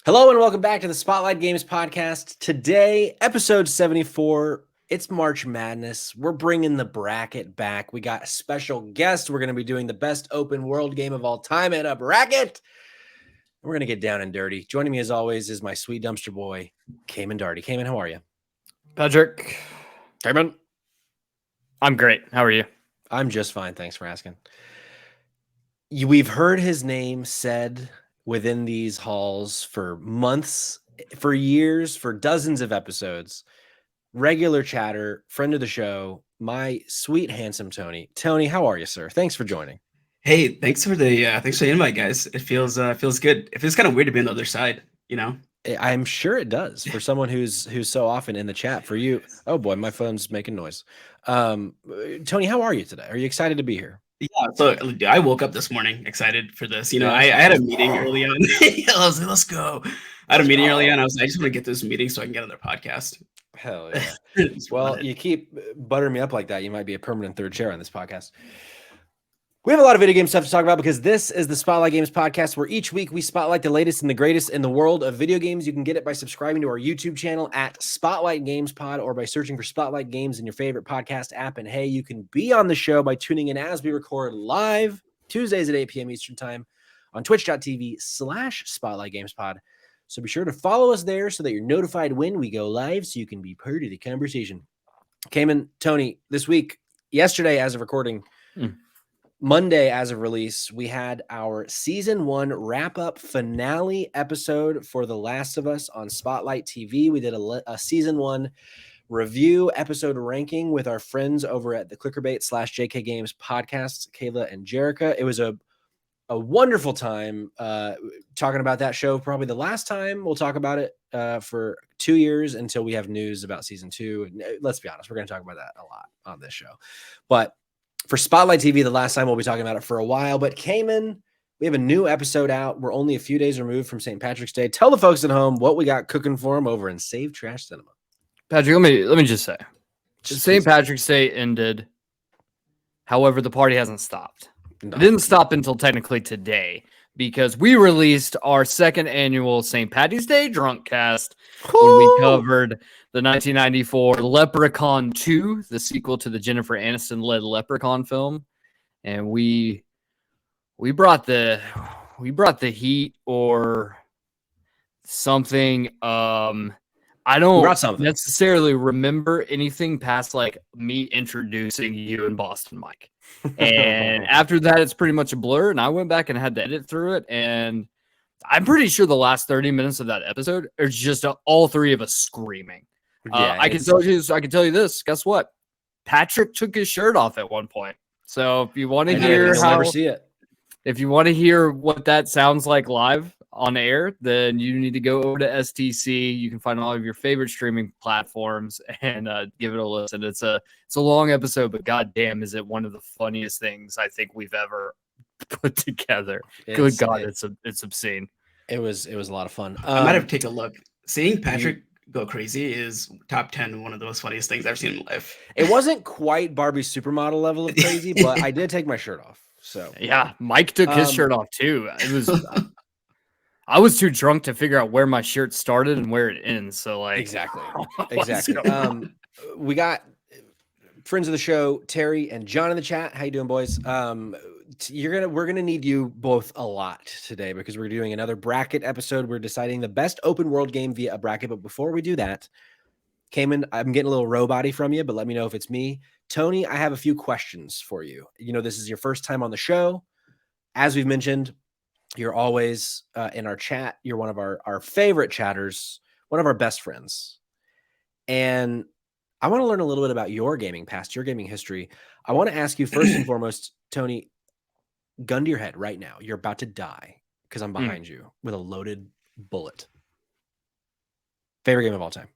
Hello and welcome back to the Spotlight Games podcast. Today, episode 74. It's March Madness. We're bringing the bracket back. We got a special guest. We're going to be doing the best open world game of all time in a bracket. We're going to get down and dirty. Joining me as always is my sweet dumpster boy, Cayman Darty. Cayman, how are you? Patrick. Cayman. I'm great. How are you? I'm just fine. Thanks for asking. We've heard his name said within these halls for months, for years, for dozens of episodes. Regular chatter, friend of the show, my sweet handsome Tony. Tony, how are you, sir? Thanks for joining. Hey, thanks for the invite, guys. It feels good. It feels kind of weird to be on the other side, you know. I'm sure it does for someone who's so often in the chat. For you, oh boy, my phone's making noise. Tony, how are you today? Are you excited to be here? Yeah, so I woke up this morning excited for this. You know, I had a meeting early on. I was like, let's go. I had a meeting early on. I just want to get this meeting so I can get on their podcast. Hell yeah. Well, you keep buttering me up like that, you might be a permanent third chair on this podcast. We have a lot of video game stuff to talk about because this is the Spotlight Games podcast where each week we spotlight the latest and the greatest in the world of video games. You can get it by subscribing to our YouTube channel at Spotlight Games Pod or by searching for Spotlight Games in your favorite podcast app. And hey, you can be on the show by tuning in as we record live Tuesdays at 8 p.m. Eastern Time on twitch.tv/Spotlight Games Pod. So be sure to follow us there so that you're notified when we go live so you can be part of the conversation. Cayman, Tony, this week, yesterday as of recording, Monday as of release, we had our season 1 wrap-up finale episode for The Last of Us on Spotlight TV. We did a season 1 review episode ranking with our friends over at the Clickerbait/JK Games podcast, Kayla and Jerica. It was a wonderful time talking about that show. Probably the last time we'll talk about it for 2 years until we have news about season 2. Let's be honest, we're going to talk about that a lot on this show. But for Spotlight TV, the last time we'll be talking about it for a while. But Cayman, we have a new episode out. We're only a few days removed from St. Patrick's Day. Tell the folks at home what we got cooking for them over in Save Trash Cinema. Patrick, let me just say, St. Patrick's Day ended. However, the party hasn't stopped. No. It didn't stop until technically today because we released our second annual St. Patty's Day Drunk Cast when we covered the 1994 Leprechaun 2, the sequel to the Jennifer Aniston-led Leprechaun film, and we brought the heat or something. I don't necessarily remember anything past like me introducing you and Boston Mike. And after that, it's pretty much a blur. And I went back and had to edit through it. And I'm pretty sure the last 30 minutes of that episode are just all three of us screaming. Yeah, I can tell you this. Guess what? Patrick took his shirt off at one point. So if you want to hear if you want to hear what that sounds like live on air, then you need to go over to STC. You can find all of your favorite streaming platforms and give it a listen. It's a long episode, but goddamn, is it one of the funniest things I think we've ever put together. Good God, it's obscene. It was a lot of fun. I might have to take a look. Seeing Patrick go crazy is top 10 one of the most funniest things I've seen in life. It wasn't quite Barbie supermodel level of crazy, but I did take my shirt off. So yeah, Mike took his shirt off too. It was I was too drunk to figure out where my shirt started and where it ends. So like exactly. We got friends of the show, Terry and John in the chat. How you doing, boys? We're gonna need you both a lot today because we're doing another bracket episode. We're deciding the best open world game via a bracket. But before we do that, Cayman, I'm getting a little robot-y from you, but let me know if it's me. Tony, I have a few questions for you. You know, this is your first time on the show. As we've mentioned, you're always in our chat. You're one of our favorite chatters, one of our best friends. And I want to learn a little bit about your gaming past, your gaming history. I want to ask you first and foremost, Tony, gun to your head right now. You're about to die because I'm behind you with a loaded bullet. Favorite game of all time?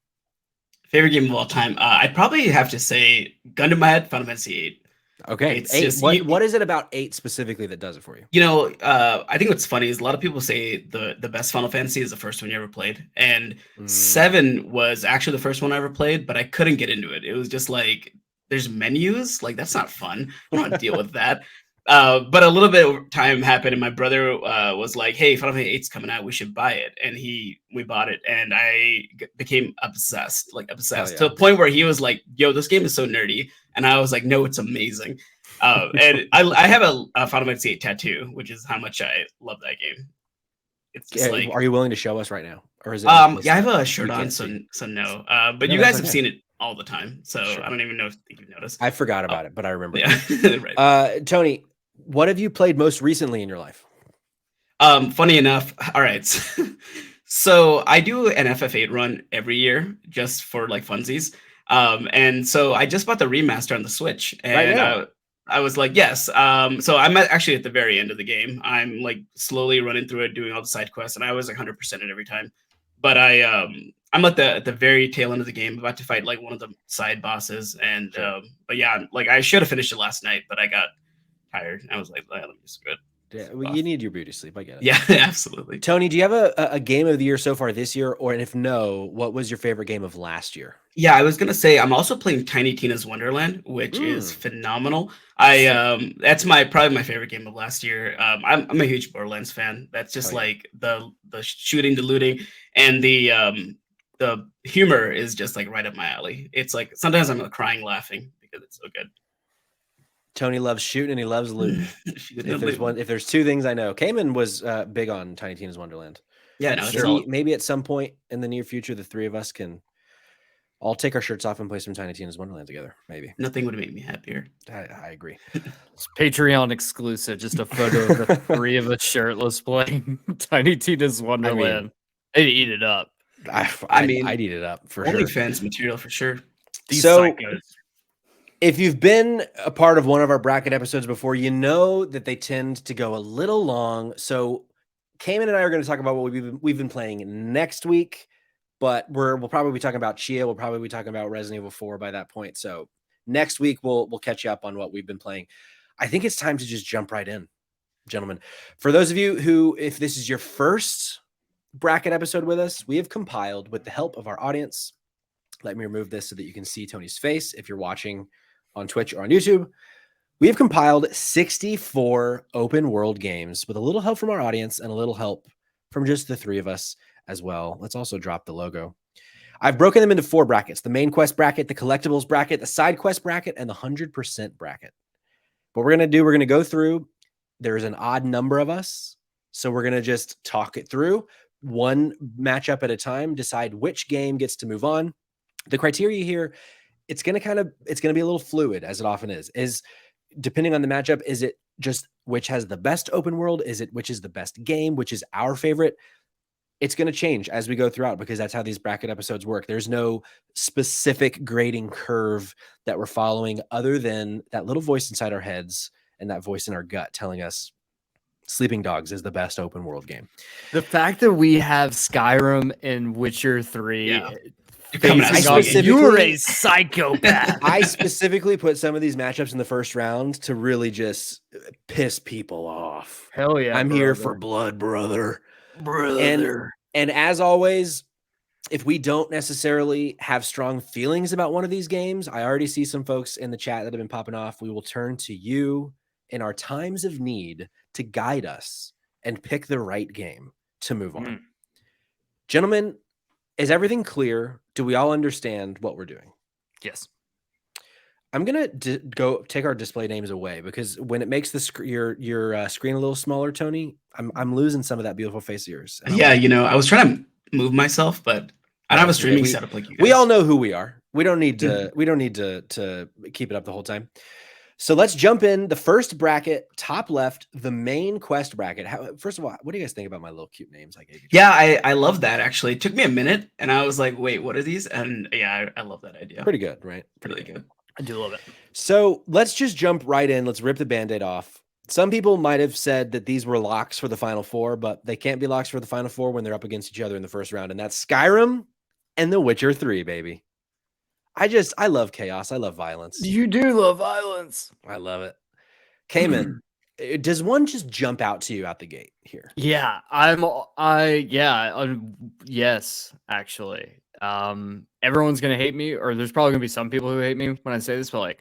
Favorite game of all time? I'd probably have to say, gun to my head, Final Fantasy VIII. Okay. What is it about 8 specifically that does it for you? You know, I think what's funny is a lot of people say the best Final Fantasy is the first one you ever played. And 7 was actually the first one I ever played, but I couldn't get into it. It was just like, there's menus. Like, that's not fun. I don't want to deal with that. But a little bit of time happened, and my brother was like, "Hey, Final Fantasy VIII's coming out. We should buy it." And we bought it, and I became obsessed, yeah. to the point where he was like, "Yo, this game is so nerdy," and I was like, "No, it's amazing." And I have a Final Fantasy VIII tattoo, which is how much I love that game. It's just like, are you willing to show us right now, or is it? Yeah, I have a shirt you on, can't so see? no. But No, you that's guys have okay. seen it all the time, so Sure. I don't even know if you've noticed. I forgot about it, but I remember. Yeah, right. Tony, what have you played most recently in your life? Funny enough, all right. So I do an FF8 run every year just for like funsies. And so I just bought the remaster on the Switch, Right and now? I was like, yes. So I'm actually at the very end of the game. I'm like slowly running through it, doing all the side quests, and I was like 100% it every time. But I'm at the very tail end of the game, about to fight like one of the side bosses, and Sure. but yeah, like I should have finished it last night, but I got tired. I was like, let me just go. Yeah, well, you need your beauty sleep. I get it. Yeah, absolutely. Tony, do you have a game of the year so far this year? Or and if no, what was your favorite game of last year? Yeah, I was gonna say I'm also playing Tiny Tina's Wonderland, which is phenomenal. I that's probably my favorite game of last year. I'm a huge Borderlands fan. That's just like the shooting, the looting, and the humor is just like right up my alley. It's like sometimes I'm crying laughing because it's so good. Tony loves shooting and he loves looting. If there's two things I know, Cayman was big on Tiny Tina's Wonderland. Yeah, no, maybe at some point in the near future, the three of us can all take our shirts off and play some Tiny Tina's Wonderland together. Maybe nothing would make me happier. I agree. It's Patreon exclusive, just a photo of the three of us shirtless playing Tiny Tina's Wonderland. They'd eat it up. I mean, I'd eat it up for sure. OnlyFans material for sure. These psychos. If you've been a part of one of our bracket episodes before, you know that they tend to go a little long. So Cayman and I are going to talk about what we've been playing next week, but we'll probably be talking about Chia. We'll probably be talking about Resident Evil 4 by that point. So next week we'll catch you up on what we've been playing. I think it's time to just jump right in, gentlemen. For those of you who, if this is your first bracket episode with us, we have compiled with the help of our audience. Let me remove this so that you can see Tony's face if you're watching on Twitch or on YouTube. We have compiled 64 open world games with a little help from our audience and a little help from just the three of us as well. Let's also drop the logo. I've broken them into 4 brackets: the main quest bracket, the collectibles bracket, the side quest bracket, and the 100% bracket. What we're going to go through. There's an odd number of us, so we're going to just talk it through one matchup at a time, decide which game gets to move on. The criteria here, it's going to be a little fluid, as it often is depending on the matchup. Is it just which has the best open world? Is it which is the best game? Which is our favorite? It's going to change as we go throughout because that's how these bracket episodes work. There's no specific grading curve that we're following other than that little voice inside our heads and that voice in our gut telling us Sleeping Dogs is the best open world game. The fact that we have Skyrim and Witcher 3 you're a psychopath. I specifically put some of these matchups in the first round to really just piss people off. Hell yeah. I'm here for blood, brother. And as always, if we don't necessarily have strong feelings about one of these games, I already see some folks in the chat that have been popping off. We will turn to you in our times of need to guide us and pick the right game to move on. Gentlemen, is everything clear? Do we all understand what we're doing? Yes. I'm gonna go take our display names away because when it makes your screen a little smaller, Tony, I'm losing some of that beautiful face of yours. Yeah, I was trying to move myself, but I don't have a streaming setup like you guys. We all know who we are. We don't need to. We don't need to keep it up the whole time. So let's jump in. The first bracket, top left, the main quest bracket. First of all, what do you guys think about my little cute names I gave you? Yeah, I love that, actually. It took me a minute, and I was like, wait, what are these? And yeah, I love that idea. Pretty good, right? Really good. I do love it. So let's just jump right in. Let's rip the Band-Aid off. Some people might have said that these were locks for the Final Four, but they can't be locks for the Final Four when they're up against each other in the first round, and that's Skyrim and The Witcher 3, baby. I love chaos. I love violence. You do love violence. I love it. Cayman, does one just jump out to you out the gate here? Yeah, yes, actually. Everyone's gonna hate me, or there's probably gonna be some people who hate me when I say this, but like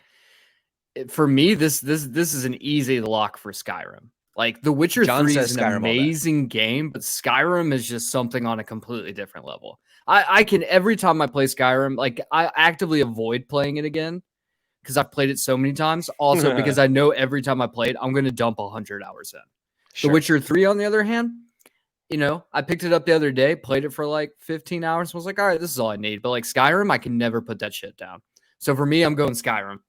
for me, this is an easy lock for Skyrim. Like The Witcher John 3 says is an Skyrim all day. amazing game, but Skyrim is just something on a completely different level. I can every time I play Skyrim, like I actively avoid playing it again because I've played it so many times. Also, because I know every time I play it, I'm going to dump 100 hours in. Sure. The Witcher 3, on the other hand, you know, I picked it up the other day, played it for like 15 hours, was like, all right, this is all I need. But like Skyrim, I can never put that shit down. So for me, I'm going Skyrim.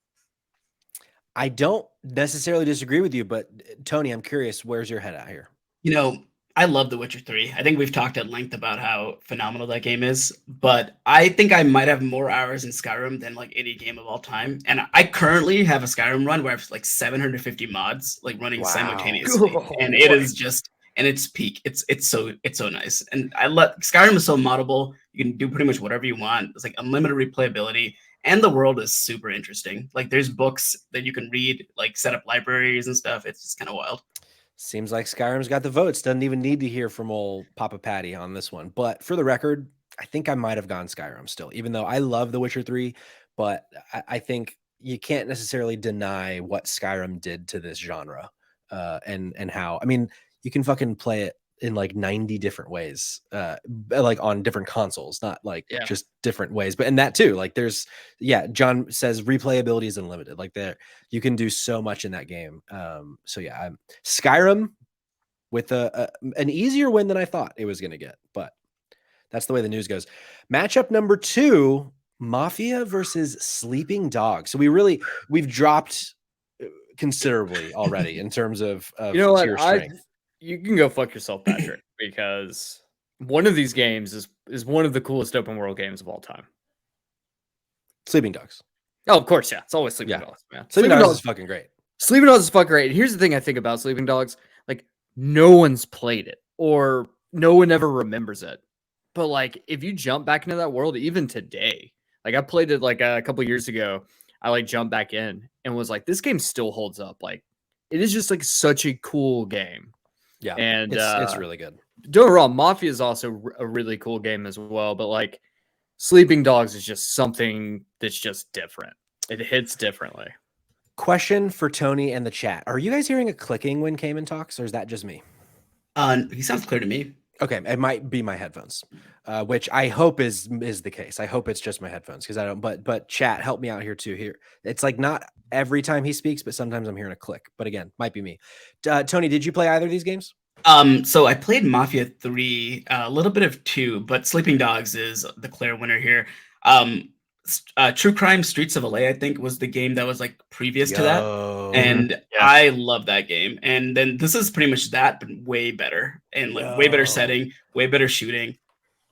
I don't necessarily disagree with you, but Tony, I'm curious, where's your head at here? You know, I love The Witcher 3. I think we've talked at length about how phenomenal that game is, but I think I might have more hours in Skyrim than like any game of all time. And I currently have a Skyrim run where I have like 750 mods like running simultaneously. And it is just and it's peak. It's so nice. And Skyrim is so moddable. You can do pretty much whatever you want. It's like unlimited replayability. And the world is super interesting. Like there's books that you can read, like set up libraries and stuff. It's just kind of wild. Seems like Skyrim's got the votes. Doesn't even need to hear from old Papa Patty on this one. But for the record, I think I might have gone Skyrim still, even though I love The Witcher 3. But I think you can't necessarily deny what Skyrim did to this genre and how. I mean, you can fucking play it in like 90 different ways, like on different consoles, not like just different ways, but in that too, like there's, John says replayability is unlimited. Like you can do so much in that game. So yeah, I'm Skyrim with an easier win than I thought it was going to get, but that's the way the news goes. Matchup number 2, Mafia versus Sleeping Dogs. So we've dropped considerably already in terms of you know tier strength. You can go fuck yourself, Patrick, because one of these games is one of the coolest open world games of all time. Sleeping Dogs. Oh, of course, yeah. It's always Sleeping Dogs, man. Sleeping Dogs is fucking great. Sleeping Dogs is fucking great. And here's the thing I think about Sleeping Dogs. Like, no one's played it, or no one ever remembers it. But, like, if you jump back into that world, even today, like, I played it, like, a couple years ago. I, like, jumped back in and was like, this game still holds up. Like, it is just, like, such a cool game. Yeah, and it's really good. Don't get me wrong, Mafia is also a really cool game as well, but like Sleeping Dogs is just something that's just different. It hits differently. Question for Tony and the chat: are you guys hearing a clicking when Cayman talks, or is that just me? He sounds clear to me. Okay, it might be my headphones, which I hope is the case. I hope it's just my headphones because I don't. But chat, help me out here too. Here, it's like not every time he speaks, but sometimes I'm hearing a click. But again, might be me. Tony, did you play either of these games? So I played Mafia 3, a little bit of 2, but Sleeping Dogs is the clear winner here. True Crime Streets of LA, I think, was the game that was like previous to that. And I love that game. And then this is pretty much that, but way better. And like way better setting, way better shooting.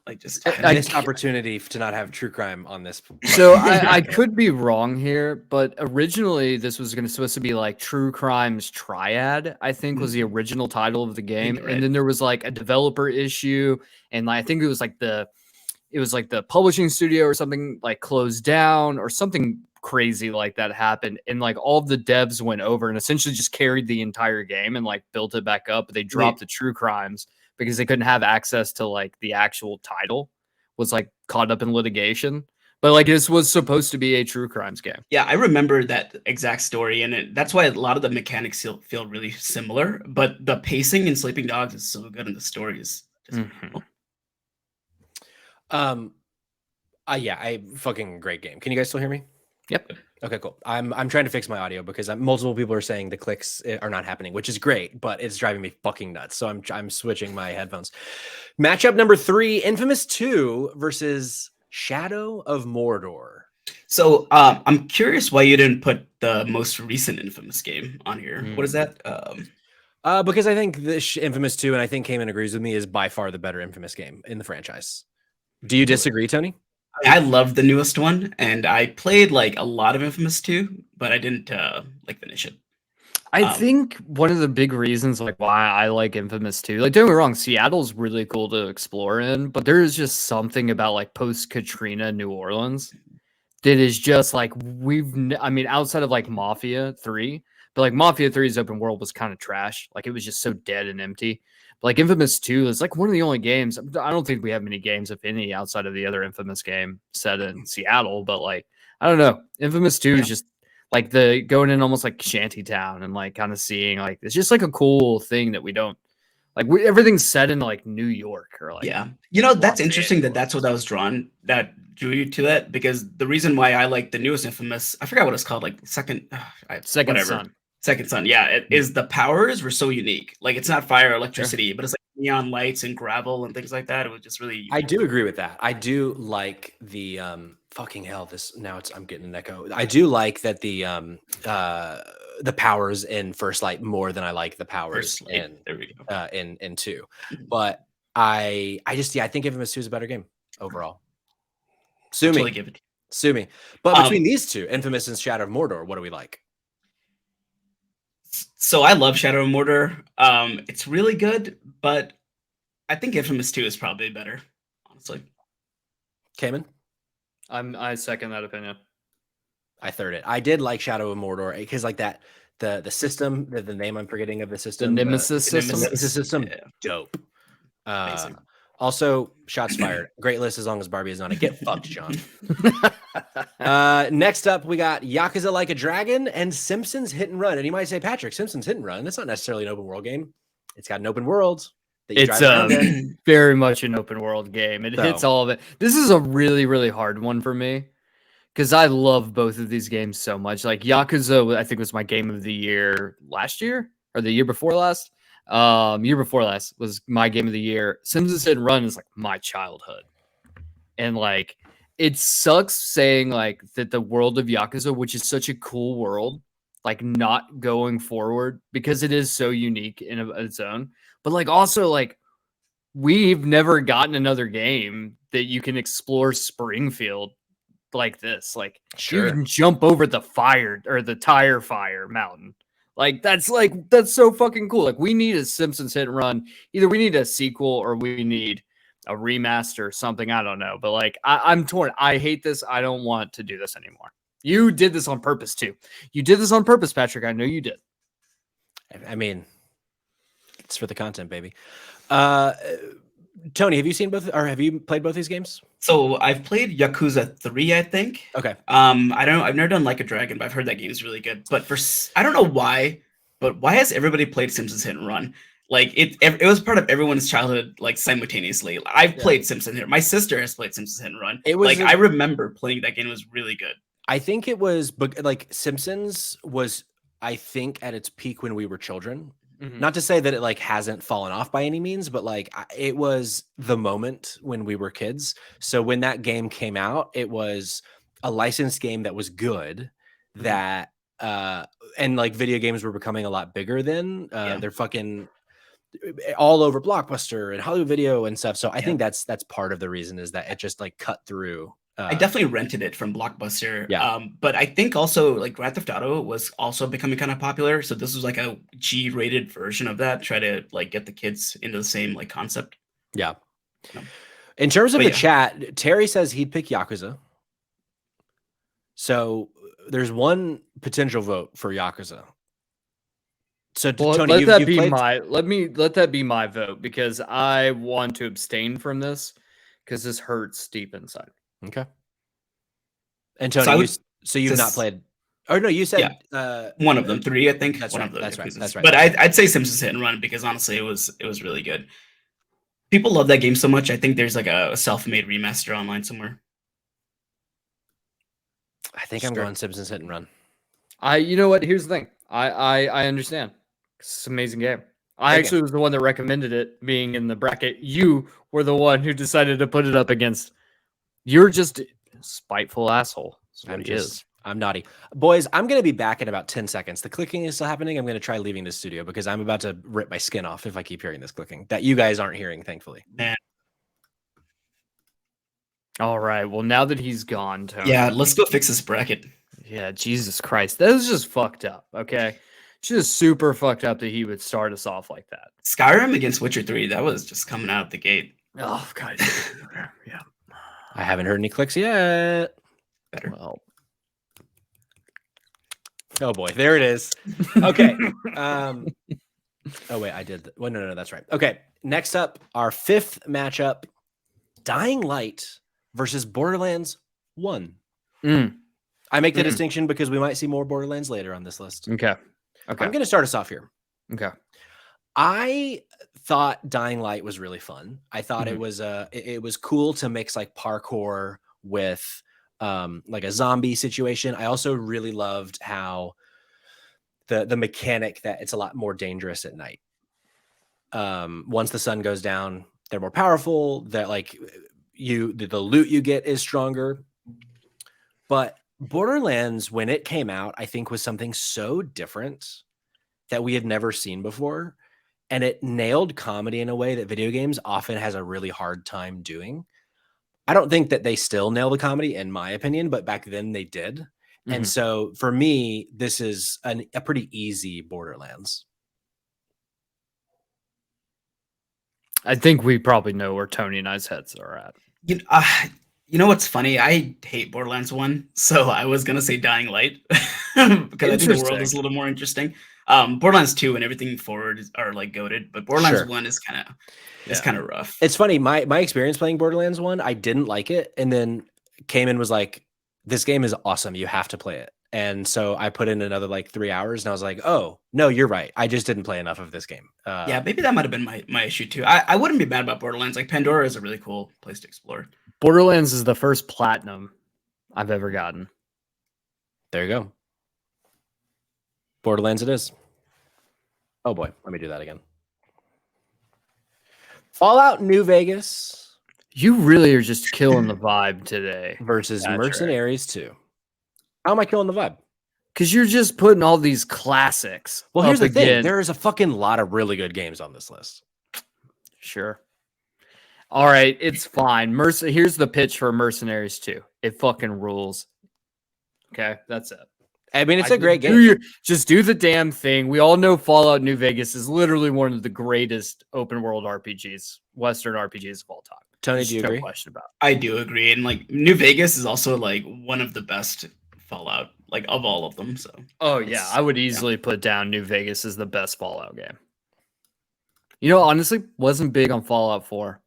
Like just a missed opportunity to not have True Crime on this. So I could be wrong here, but originally this was supposed to be like True Crime's Triad, I think was the original title of the game. And then there was like a developer issue, and I think it was like the publishing studio or something like closed down or something crazy like that happened. And like all of the devs went over and essentially just carried the entire game and like built it back up. But they dropped the True Crimes because they couldn't have access to like the actual title, was like caught up in litigation. But like this was supposed to be a True Crimes game. Yeah, I remember that exact story, and that's why a lot of the mechanics feel really similar. But the pacing in Sleeping Dogs is so good, and the story is just I fucking great game. Can you guys still hear me? Yep. Okay, cool. I'm trying to fix my audio because multiple people are saying the clicks are not happening, which is great, but it's driving me fucking nuts. So I'm switching my headphones. Matchup number 3, Infamous 2 versus Shadow of Mordor. So I'm curious why you didn't put the most recent Infamous game on here. What is that? Because I think this Infamous 2, and I think Cayman agrees with me, is by far the better Infamous game in the franchise. Do you disagree, Tony? I love the newest one, and I played like a lot of Infamous 2, but I didn't like finish it. I think one of the big reasons like why I like Infamous 2, like don't get me wrong, Seattle's really cool to explore in, but there is just something about like post-Katrina New Orleans that is just like outside of like Mafia 3, but like Mafia 3's open world was kind of trash. Like it was just so dead and empty. But like Infamous 2 is like one of the only games. I don't think we have many games, if any, outside of the other Infamous game set in Seattle. But like, I don't know. Infamous 2 is just like the going in almost like shantytown and like kind of seeing like it's just like a cool thing that we don't like. Everything's set in like New York or like Yeah, that's Los interesting that Angeles. that's what I was that drew you to that, because the reason why I like the newest Infamous, I forgot what it's called, like second Second whatever. Son. Second Son, yeah, it is the powers were so unique. Like it's not fire or electricity, but it's like neon lights and gravel and things like that. It was just really. I do agree with that. I do like the fucking hell. I'm getting an echo. I do like that the powers in First Light more than I like the powers in There we go. in 2. But I think Infamous 2 is a better game overall. Sue me. Totally give it. Sue me. But between these two, Infamous and Shadow of Mordor, what do we like? So I love Shadow of Mordor. It's really good, but I think Infamous 2 is probably better, honestly. Cayman? I second that opinion. I third it. I did like Shadow of Mordor because like that the system, the name I'm forgetting of the system. The Nemesis system. Nemesis system, Yeah. dope. Amazing. Also, shots fired. Great list as long as Barbie is on it. Get fucked, John. Next up, we got Yakuza Like a Dragon and Simpsons Hit and Run. And you might say, Patrick, Simpsons Hit and Run. That's not necessarily an open world game. It's got an open world. That you It's drive around in. very much an open world game. It hits all of it. This is a really, really hard one for me because I love both of these games so much. Like Yakuza, I think was my game of the year last year or the year before last. Year before last was my game of the year. Simpsons Hit and Run is like my childhood, and like it sucks saying like that the world of Yakuza, which is such a cool world, like not going forward because it is so unique in its own. But like also like we've never gotten another game that you can explore Springfield like this. Like you can jump over the fire or the tire fire mountain. That's so fucking cool. Like we need a Simpsons Hit and Run. Either we need a sequel or we need a remaster or something. I don't know. But like I'm torn. I hate this. I don't want to do this anymore. You did this on purpose too. You did this on purpose, Patrick. I know you did. I mean, it's for the content, baby. Tony, have you seen both or have you played both these games? So I've played Yakuza 3, I think. Okay. I've never done Like a Dragon, but I've heard that game is really good. But I don't know why, but why has everybody played Simpsons Hit and Run? Like it was part of everyone's childhood, like simultaneously. I've played Simpsons Hit. My sister has played Simpsons Hit and Run. It was I remember playing that game. It was really good. I think it was like Simpsons was, I think, at its peak when we were children. Mm-hmm. Not to say that it like hasn't fallen off by any means, but like it was the moment when we were kids. So when that game came out, it was a licensed game that was good. Mm-hmm. That and like video games were becoming a lot bigger then. They're fucking all over Blockbuster and Hollywood Video and stuff. So I think that's part of the reason is that it just like cut through. I definitely rented it from Blockbuster. Yeah. But I think also like Grand Theft Auto was also becoming kind of popular. So this was like a G-rated version of that. Try to like get the kids into the same like concept. Yeah. In terms of the chat, Terry says he'd pick Yakuza. So there's one potential vote for Yakuza. So Tony, let that be my vote because I want to abstain from this because this hurts deep inside. Okay. And Tony, so you've not played? Oh no, you said one of them, 3, I think. That's one right. Of them, that's right. That's right. But I'd say Simpsons Hit and Run because honestly, it was really good. People love that game so much. I think there's like a self-made remaster online somewhere. I think I'm going Simpsons Hit and Run. You know what? Here's the thing. I understand. It's an amazing game. I actually was the one that recommended it being in the bracket. You were the one who decided to put it up against. You're just a spiteful asshole. I'm naughty. Boys, I'm going to be back in about 10 seconds. The clicking is still happening. I'm going to try leaving the studio because I'm about to rip my skin off if I keep hearing this clicking that you guys aren't hearing, thankfully. Man. All right. Well, now that he's gone, Tony. Yeah, let's go fix this bracket. Yeah, Jesus Christ. That was just fucked up, okay? Just super fucked up that he would start us off like that. Skyrim against Witcher 3, that was just coming out the gate. Oh, God. Yeah. I haven't heard any clicks yet. Better. Well. Oh boy, there it is. Okay. Oh wait, I did. Well, no, that's right. Okay. Next up, our 5th matchup: Dying Light versus Borderlands 1. I make the distinction because we might see more Borderlands later on this list. Okay. I'm going to start us off here. Okay. I thought Dying Light was really fun. I thought it was cool to mix like parkour with like a zombie situation. I also really loved how the mechanic that it's a lot more dangerous at night. Once the sun goes down, they're more powerful. That like the loot you get is stronger. But Borderlands, when it came out, I think was something so different that we had never seen before. And it nailed comedy in a way that video games often has a really hard time doing. I don't think that they still nail the comedy, in my opinion, but back then they did. And so for me, this is a pretty easy Borderlands. I think we probably know where Tony and I's heads are at. You know what's funny? I hate Borderlands 1, so I was gonna say Dying Light because I think the world is a little more interesting. Borderlands 2 and everything forward are like goated, but Borderlands 1 is kind of rough. It's funny. My experience playing Borderlands 1, I didn't like it, and then came in was like, this game is awesome. You have to play it. And so I put in another like 3 hours, and I was like, oh no, you're right. I just didn't play enough of this game. Yeah, maybe that might have been my issue too. I wouldn't be mad about Borderlands. Like Pandora is a really cool place to explore. Borderlands is the first platinum I've ever gotten. There you go. Borderlands it is. Oh boy, let me do that again. Fallout New Vegas. You really are just killing the vibe today. Versus Mercenaries 2. How am I killing the vibe? Because you're just putting all these classics. Well, here's the thing. There is a fucking lot of really good games on this list. Sure. All right, it's fine. Here's the pitch for Mercenaries 2. It fucking rules. Okay, that's it. I mean, it's a great game. Just do the damn thing. We all know Fallout New Vegas is literally one of the greatest open world RPGs, Western RPGs of all time. Tony, do you agree? No question about it. I do agree. And like New Vegas is also like one of the best Fallout, like of all of them. So yeah, I would easily put down New Vegas as the best Fallout game. You know, honestly, wasn't big on Fallout 4.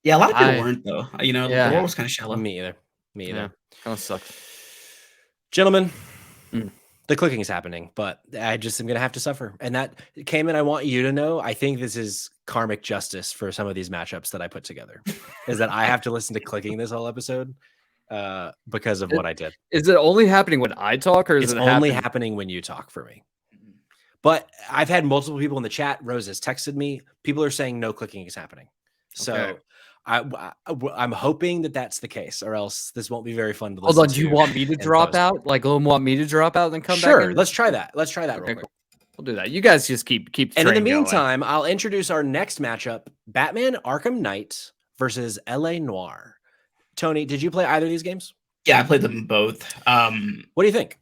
Yeah, a lot of people weren't though. You know, the world was kind of shallow. Me either. Yeah, kind of sucked. Gentlemen, the clicking is happening, but I just am going to have to suffer. And that, Cayman, I want you to know, I think this is karmic justice for some of these matchups that I put together, is that I have to listen to clicking this whole episode because of what I did. Is it only happening when I talk, or is it only happening when you talk for me? But I've had multiple people in the chat. Rose has texted me. People are saying no clicking is happening. So I'm hoping that that's the case, or else this won't be very fun to listen to. Hold on, do you want me to drop out? Like, want me to drop out and then come back? Sure, let's try that. Let's try that real quick. We'll do that. You guys just keep. And in the meantime, I'll introduce our next matchup: Batman: Arkham Knight versus LA Noire. Tony, did you play either of these games? Yeah, I played them both. What do you think?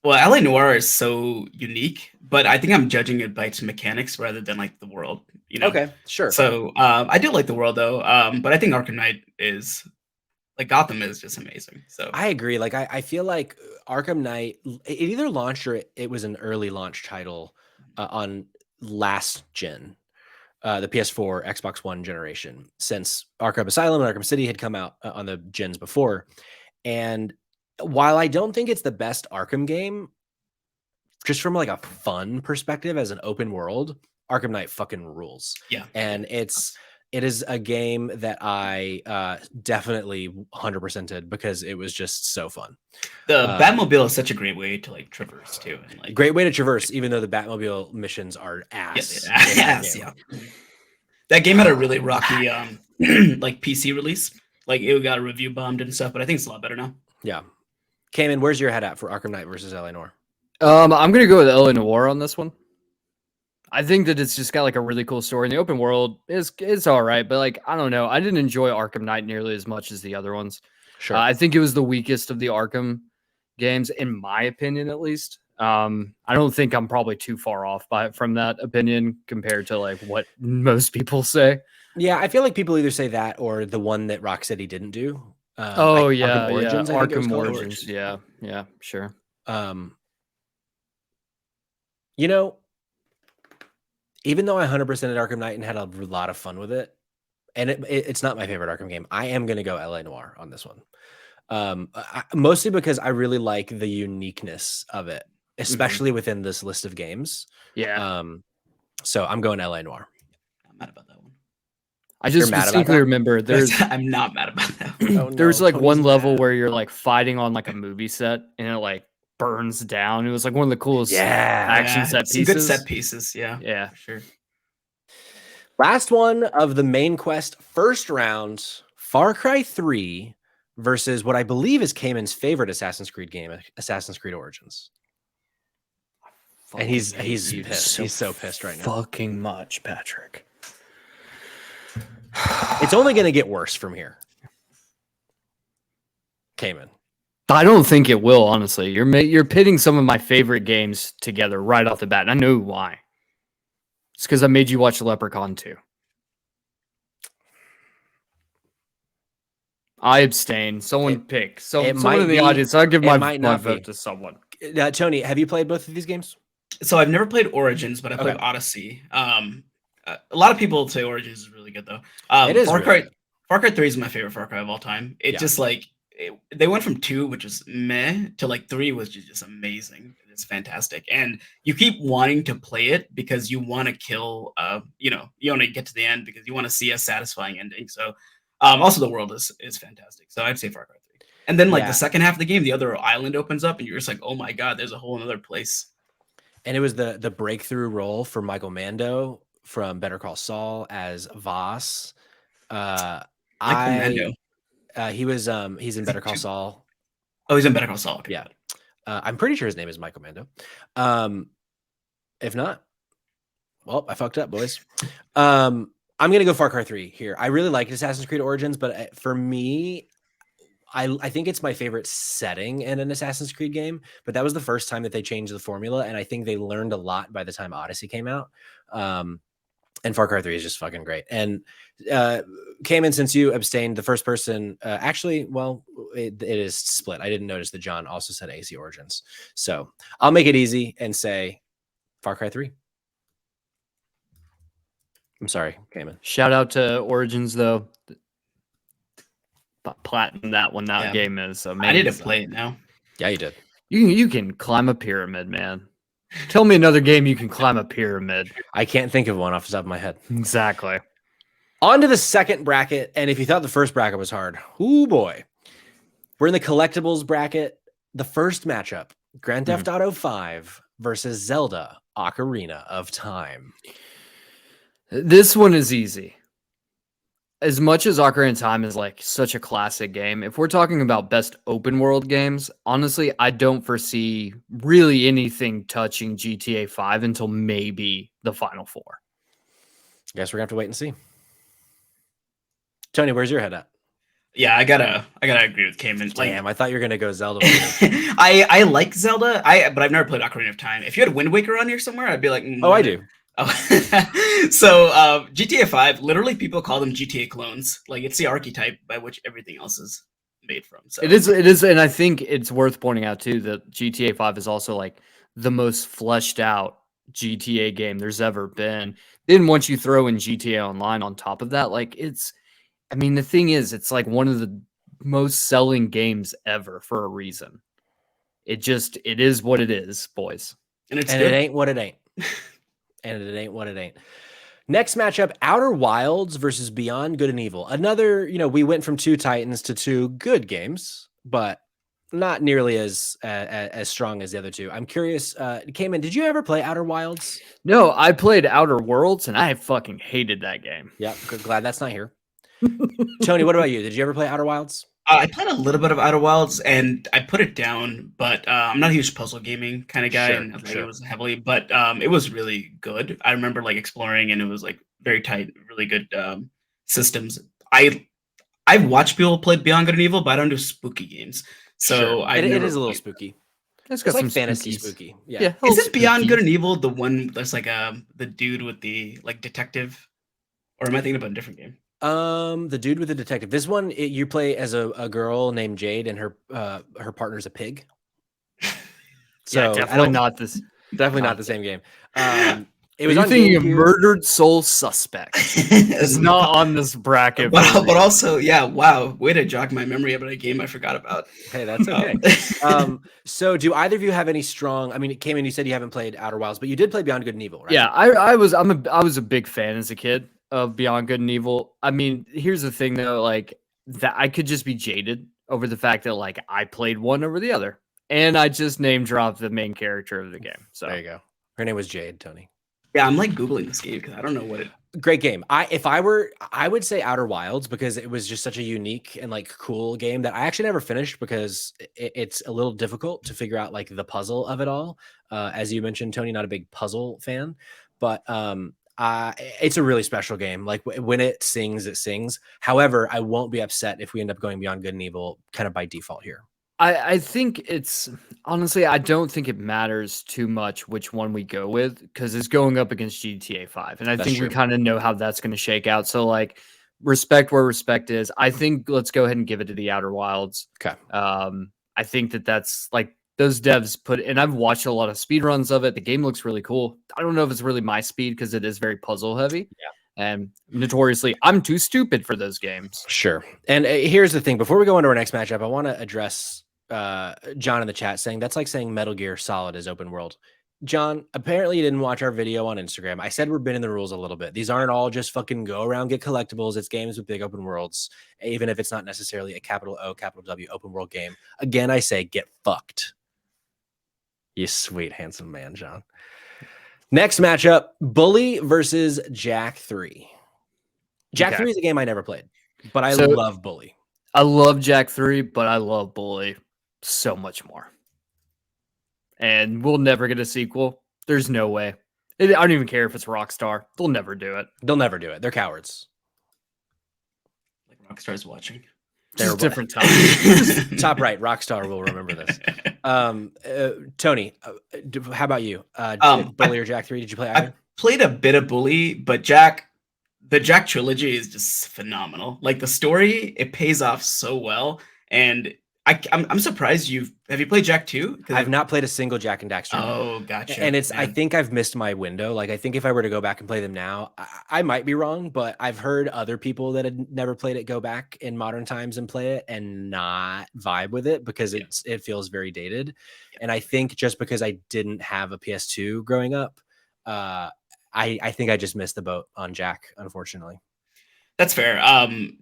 Well, LA Noire is so unique, but I think I'm judging it by its mechanics rather than like the world. You know? Okay, sure. So I do like the world though, but I think Arkham Knight is like Gotham is just amazing. So I agree. Like I feel like Arkham Knight, it either launched or it was an early launch title on last gen, the PS4, Xbox One generation, since Arkham Asylum and Arkham City had come out on the gens before. And while I don't think it's the best Arkham game, just from like a fun perspective as an open world, Arkham Knight fucking rules. Yeah. And it is a game that I definitely 100%ed because it was just so fun. The Batmobile is such a great way to like traverse too. And, like, great way to traverse, even though the Batmobile missions are ass. Yeah. That game had a really rocky like PC release. Like it got review bombed and stuff, but I think it's a lot better now. Yeah. Cayman, where's your head at for Arkham Knight versus LA Noire? I'm gonna go with LA Noire on this one. I think that it's just got like a really cool story. And the open world it's all right, but like I don't know, I didn't enjoy Arkham Knight nearly as much as the other ones. Sure, I think it was the weakest of the Arkham games, in my opinion, at least. I don't think I'm probably too far off from that opinion compared to like what most people say. Yeah, I feel like people either say that or the one that Rocksteady didn't do. Arkham Origins. Arkham Origins. Yeah, sure. You know, even though I 100% at Arkham Knight and had a lot of fun with it, and it's not my favorite Arkham game, I am going to go LA Noire on this one. Mostly because I really like the uniqueness of it, especially within this list of games. Yeah. So I'm going LA Noire. I'm mad about that one. I just mad about distinctly that? remember I'm not mad about that one. Oh, there's no, like Tony's one level mad. where you're like fighting on like a movie set and it like burns down. It was like one of the coolest action set some pieces. good set pieces. Yeah, for sure. Last one of the main quest, first round, Far Cry 3 versus what I believe is Cayman's favorite Assassin's Creed game, Assassin's Creed Origins. And he's pissed. He's so pissed right now. Fucking much, Patrick. It's only going to get worse from here. Cayman. I don't think it will, honestly. You're pitting some of my favorite games together right off the bat, and I know why. It's because I made you watch Leprechaun 2. I abstain. Someone pick. Someone in the audience. I'll give my vote to someone. Tony, have you played both of these games? So I've never played Origins, but I played Odyssey. A lot of people say Origins is really good, though. It is Far really good. Far Cry 3 is my favorite Far Cry of all time. It just like they went from 2, which is meh, to like 3, which is just amazing. It's fantastic, and you keep wanting to play it because you want to kill. You want to get to the end because you want to see a satisfying ending. So, also the world is fantastic. So I'd say Far Cry 3. And then like the second half of the game, the other island opens up, and you're just like, oh my god, there's a whole another place. And it was the breakthrough role for Michael Mando from Better Call Saul as Voss. Mando. He's in Better Call Saul. Oh, he's in Better Call Saul. Okay. Yeah. I'm pretty sure his name is Michael Mando. If not, well, I fucked up, boys. I'm going to go Far Cry 3 here. I really like Assassin's Creed Origins, but for me, I think it's my favorite setting in an Assassin's Creed game, but that was the first time that they changed the formula, and I think they learned a lot by the time Odyssey came out. And Far Cry 3 is just fucking great. And Cayman, since you abstained, the first person, it is split. I didn't notice that John also said AC Origins. So I'll make it easy and say Far Cry 3. I'm sorry, Cayman. Shout out to Origins, though. Platinum that one. That game is amazing. I need to play it now. Yeah, you did. You can climb a pyramid, man. Tell me another game you can climb a pyramid. I can't think of one off the top of my head. Exactly. On to the second bracket, and if you thought the first bracket was hard, oh boy. We're in the collectibles bracket. The first matchup, Grand Theft Auto 5 versus Zelda Ocarina of Time. This one is easy. As much as Ocarina of Time is like such a classic game, if we're talking about best open world games, honestly, I don't foresee really anything touching GTA 5 until maybe the Final Four. Guess we're gonna have to wait and see. Tony, where's your head at? Yeah, I gotta agree with Cayman. Damn, I thought you were gonna go Zelda. I like Zelda, but I've never played Ocarina of Time. If you had Wind Waker on here somewhere, I'd be like, oh, I do. Oh. So GTA 5, literally people call them GTA clones. Like it's the archetype by which everything else is made from. So it is, and I think it's worth pointing out too that GTA 5 is also like the most fleshed out GTA game there's ever been. Then once you throw in GTA Online on top of that, like the thing is, it's like one of the most selling games ever for a reason. It is what it is, boys. And it ain't what it ain't. And it ain't what it ain't. Next matchup, Outer Wilds versus Beyond Good and Evil. Another, we went from 2 Titans to 2 good games, but not nearly as strong as the other 2. I'm curious, Cayman, did you ever play Outer Wilds? No, I played Outer Worlds, and I fucking hated that game. Yeah, glad that's not here. Tony, what about you? Did you ever play Outer Wilds? I played a little bit of Outer Wilds, and I put it down, but I'm not a huge puzzle gaming kind of guy, and it was heavily, but it was really good. I remember like exploring, and it was like very tight, really good systems. I've watched people play Beyond Good and Evil, but I don't do spooky games, so it is a little spooky. It's got like some fantasy spooky. spooky. Yeah. Is it Beyond Good and Evil the one that's like the dude with the like detective, or am I thinking about a different game? The dude with the detective. This one, you play as a girl named Jade, and her partner's a pig. So yeah, definitely not the same game. It was Are you on thinking of GameCube. Murdered Soul Suspect? It's not on this bracket. But also, yeah, wow, way to jog my memory about a game I forgot about. Hey, that's okay. So do either of you have any strong? I mean, it came in. You said you haven't played Outer Wilds, but you did play Beyond Good and Evil, right? Yeah, I was a big fan as a kid of Beyond Good and Evil. I mean, here's the thing though, like that I could just be jaded over the fact that like I played one over the other, and I just name dropped the main character of the game. So There you go. Her name was Jade, Tony. Yeah, I'm like Googling this game because I don't know what it. Great game. I would say Outer Wilds because it was just such a unique and like cool game that I actually never finished because it's a little difficult to figure out like the puzzle of it all. As you mentioned, Tony, not a big puzzle fan, but it's a really special game. Like when it sings, it sings. However, I won't be upset if we end up going Beyond Good and Evil kind of by default here. I think it's honestly, I don't think it matters too much which one we go with because it's going up against GTA 5. And I That's think true. we kind of know how that's going to shake out. So, like, respect where respect is. I think let's go ahead and give it to the Outer Wilds. Okay. I think that's like those devs and I've watched a lot of speed runs of it. The game looks really cool. I don't know if it's really my speed because it is very puzzle heavy. Yeah. And notoriously, I'm too stupid for those games. Sure. And here's the thing. Before we go into our next matchup, I want to address John in the chat saying that's like saying Metal Gear Solid is open world. John, apparently you didn't watch our video on Instagram. I said we're bending the rules a little bit. These aren't all just fucking go around, get collectibles. It's games with big open worlds, even if it's not necessarily a capital O, capital W open world game. Again, I say get fucked. You sweet, handsome man, John. Next matchup, Bully versus Jak 3. Jak 3 is a game I never played, but I love Bully. I love Jak 3, but I love Bully so much more. And we'll never get a sequel. There's no way. I don't even care if it's Rockstar. They'll never do it. They'll never do it. They're cowards. Like Rockstar's watching. Just different time. Top right, Rockstar will remember this. Tony, how about you? Bully or Jak 3? Did you play either? I played a bit of Bully, but the Jak trilogy is just phenomenal. Like the story, it pays off so well, and I'm surprised have you played Jak 2? I've not played a single Jak and Daxter. Oh, gotcha. And I think I've missed my window. Like I think if I were to go back and play them now, I might be wrong, but I've heard other people that had never played it go back in modern times and play it and not vibe with it because it feels very dated. And I think just because I didn't have a PS2 growing up, I think I just missed the boat on Jak, unfortunately. That's fair.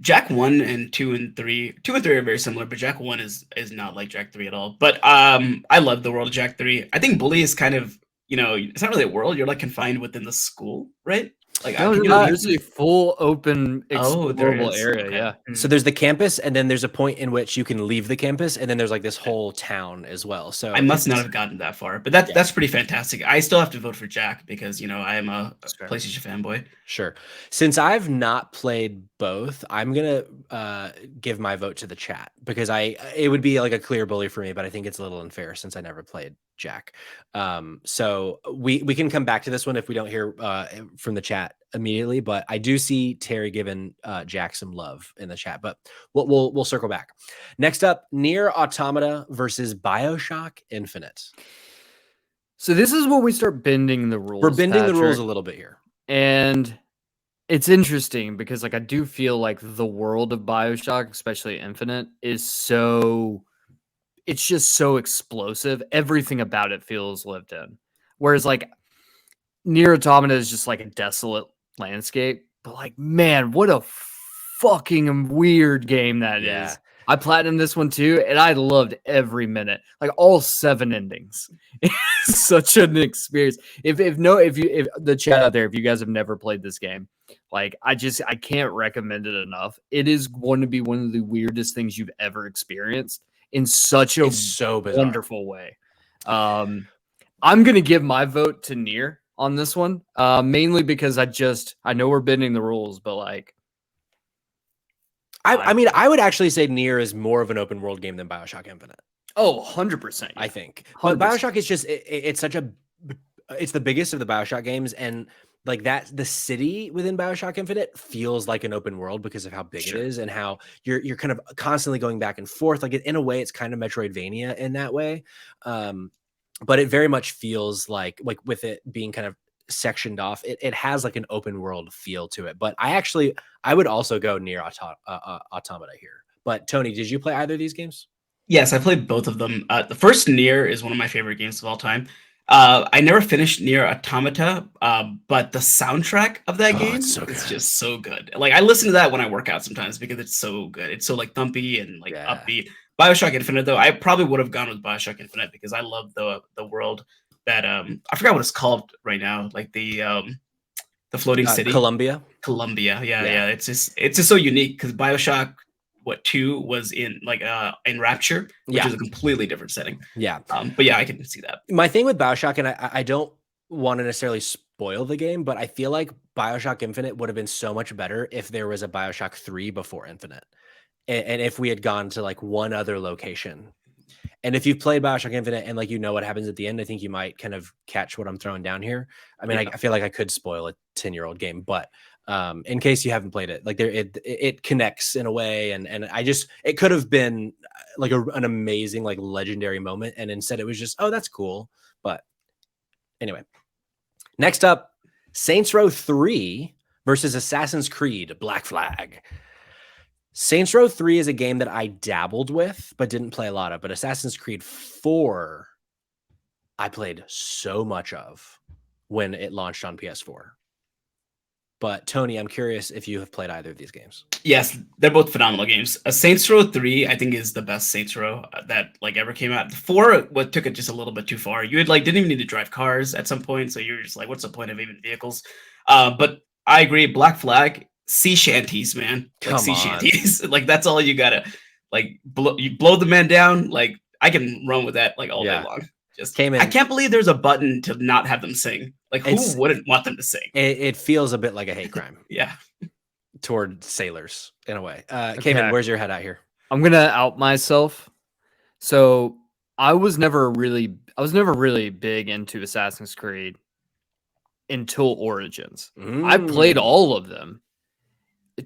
Jak 1 and 2 and 3. 2 and 3 are very similar, but Jak 1 is not like Jak 3 at all. But I love the world of Jak 3. I think Bully is kind of, it's not really a world. You're like confined within the school, right? Like there's a full open explorable area. Okay. Yeah. So there's the campus, and then there's a point in which you can leave the campus, and then there's like this whole town as well. So I must not have gotten that far, but that's pretty fantastic. I still have to vote for Jak because I am a PlayStation fanboy. Sure. Since I've not played both, I'm gonna give my vote to the chat because it would be like a clear Bully for me, but I think it's a little unfair since I never played Jak. So we can come back to this one if we don't hear from the chat immediately, but I do see Terry giving Jak some love in the chat, but we'll circle back. Next up, Nier Automata versus BioShock Infinite. So this is where we start bending the rules. We're bending the rules a little bit here. And it's interesting because like I do feel like the world of BioShock, especially Infinite, it's just so explosive. Everything about it feels lived in. Whereas like Nier Automata is just like a desolate landscape. But like, man, what a fucking weird game that is. I platinumed this one too, and I loved every minute. Like all 7 endings. It's such an experience. If the chat out there, if you guys have never played this game, like I can't recommend it enough. It is going to be one of the weirdest things you've ever experienced in such a wonderful way. I'm gonna give my vote to Nier on this one, mainly because I know we're bending the rules, but like I mean, I would actually say Nier is more of an open world game than BioShock Infinite. Oh, 100%. I think. But BioShock is just it's the biggest of the BioShock games, and like that the city within BioShock Infinite feels like an open world because of how big it is and how you're kind of constantly going back and forth. Like in a way, it's kind of Metroidvania in that way. But it very much feels like with it being kind of sectioned off. It has like an open world feel to it. But I would also go near Automata here. But Tony, did you play either of these games? Yes, I played both of them. The first Nier is one of my favorite games of all time. I never finished Nier Automata, but the soundtrack of that game is just so good. Like I listen to that when I work out sometimes because it's so good. It's so like thumpy and like upbeat. BioShock Infinite, though, I probably would have gone with BioShock Infinite because I love the world that I forgot what it's called right now, like the floating city, Columbia. Yeah. It's just so unique because BioShock 2 was in in Rapture, which is a completely different setting. Yeah. But yeah, I can see that. My thing with BioShock, and I don't want to necessarily spoil the game, but I feel like BioShock Infinite would have been so much better if there was a BioShock 3 before Infinite. And if we had gone to like one other location. And if you've played BioShock Infinite and like you know what happens at the end, I think you might kind of catch what I'm throwing down here. I mean, I feel like I could spoil a 10-year-old game, but in case you haven't played it, like it connects in a way, and it could have been like an amazing like legendary moment, and instead it was just, oh, that's cool. But anyway, next up, Saints Row 3 versus Assassin's Creed Black Flag. Saints Row 3 is a game that I dabbled with, but didn't play a lot of. But Assassin's Creed 4, I played so much of when it launched on PS4. But Tony, I'm curious if you have played either of these games. Yes, they're both phenomenal games. Saints Row 3, I think, is the best Saints Row that like ever came out. 4, what took it just a little bit too far. You had didn't even need to drive cars at some point, so you're just like, what's the point of even vehicles? But I agree, Black Flag. Sea shanties, man. Shanties. Like that's all you gotta you blow the man down. Like I can run with that all day long. Just came in. I can't believe there's a button to not have them sing. Like who wouldn't want them to sing? It feels a bit like a hate crime. Yeah. Toward sailors in a way. Cayman, where's your head out here? I'm gonna out myself. So I was never really big into Assassin's Creed until Origins. I played all of them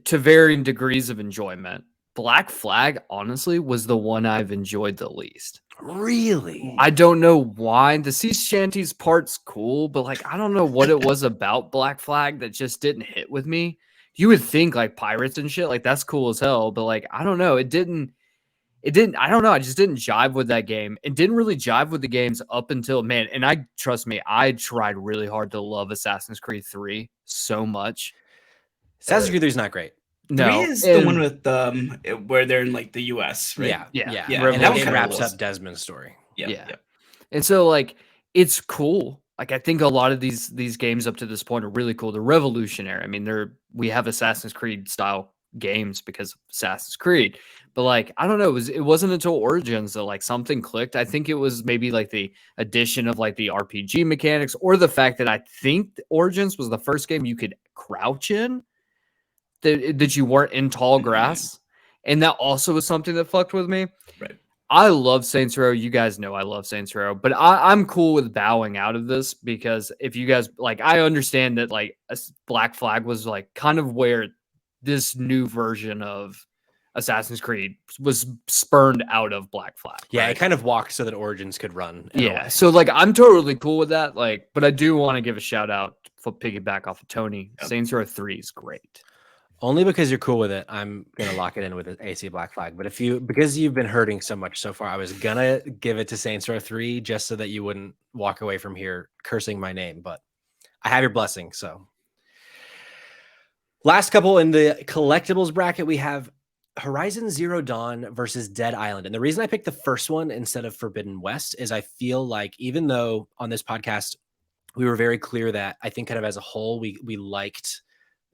to varying degrees of enjoyment. Black Flag, honestly, was the one I've enjoyed the least. Really? I don't know why. The sea shanties part's cool, but I don't know what it was about Black Flag that just didn't hit with me. You would think pirates and shit, that's cool as hell, but I don't know. It didn't, I don't know. I just didn't jive with that game. It didn't really jive with the games up until, man, and trust me, I tried really hard to love Assassin's Creed 3 so much. Assassin's Creed 3 is not great. No, 3 is the one with where they're in the US, right? Yeah. And that game wraps up Desmond's story. Yeah. And so it's cool. I think a lot of these games up to this point are really cool. They're revolutionary. I mean, we have Assassin's Creed style games because of Assassin's Creed, but I don't know. It wasn't until Origins that something clicked. I think it was maybe the addition of the RPG mechanics, or the fact that I think Origins was the first game you could crouch in. That you weren't in tall grass, and that also was something that fucked with me. Right. I love Saints Row. You guys know I love Saints Row, but I'm cool with bowing out of this because if you guys I understand that Black Flag was kind of where this new version of Assassin's Creed was spurned out of Black Flag. Yeah, right? It kind of walked so that Origins could run. Yeah, so I'm totally cool with that. But I do want to give a shout out for piggyback off of Tony. Yep. Saints Row 3 is great. Only because you're cool with it, I'm gonna lock it in with an AC Black Flag. But because you've been hurting so much so far, I was gonna give it to Saints Row 3 just so that you wouldn't walk away from here cursing my name. But I have your blessing. So last couple in the collectibles bracket, we have Horizon Zero Dawn versus Dead Island. And the reason I picked the first one instead of Forbidden West is I feel like even though on this podcast we were very clear that I think kind of as a whole we liked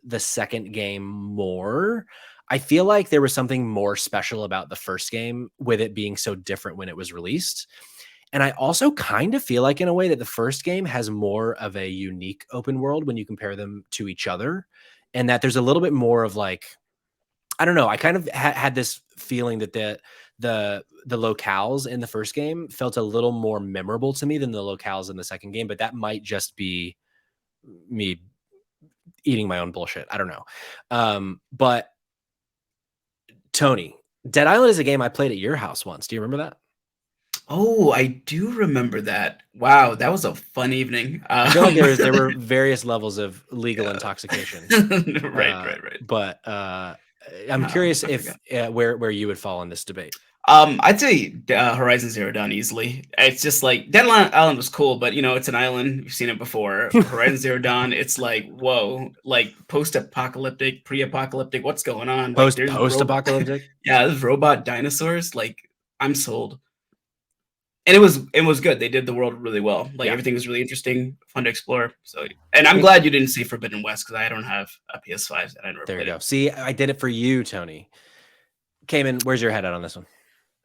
the second game more, I feel like there was something more special about the first game with it being so different when it was released. And I also kind of feel like in a way that the first game has more of a unique open world when you compare them to each other, and that there's a little bit more of I don't know. I kind of had this feeling that the locales in the first game felt a little more memorable to me than the locales in the second game, but that might just be me eating my own bullshit. I don't know. But Tony, Dead Island is a game I played at your house once. Do you remember that? Oh, I do remember that. Wow, that was a fun evening. I feel like there were various levels of legal intoxication. Right. But I'm curious I if forgot. where you would fall in this debate. I'd say Horizon Zero Dawn easily. It's just like Dead Island was cool, but it's an island. You've seen it before. Horizon Zero Dawn, it's like whoa, like post-apocalyptic, pre-apocalyptic. What's going on? Like there's Post-apocalyptic. yeah, there's robot dinosaurs. Like I'm sold. And it was good. They did the world really well. Like Yeah. everything was really interesting, fun to explore. So, and I'm glad you didn't say Forbidden West because I don't have a PS5 and I never There you played go. it. See, I did it for you, Tony. Cayman, where's your head at on this one?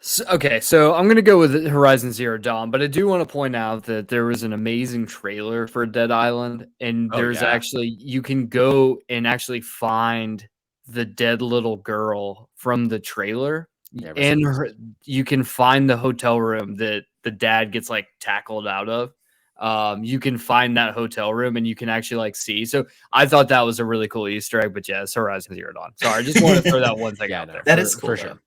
So I'm going to go with Horizon Zero Dawn, but I do want to point out that there was an amazing trailer for Dead Island, and there's actually, you can go and actually find the dead little girl from the trailer, and you can find the hotel room that the dad gets like tackled out of. You can find that hotel room and you can actually like see. So I thought that was a really cool Easter egg, but yeah, it's Horizon Zero Dawn. Sorry, I just want to throw that one thing out there. That is cool, for sure.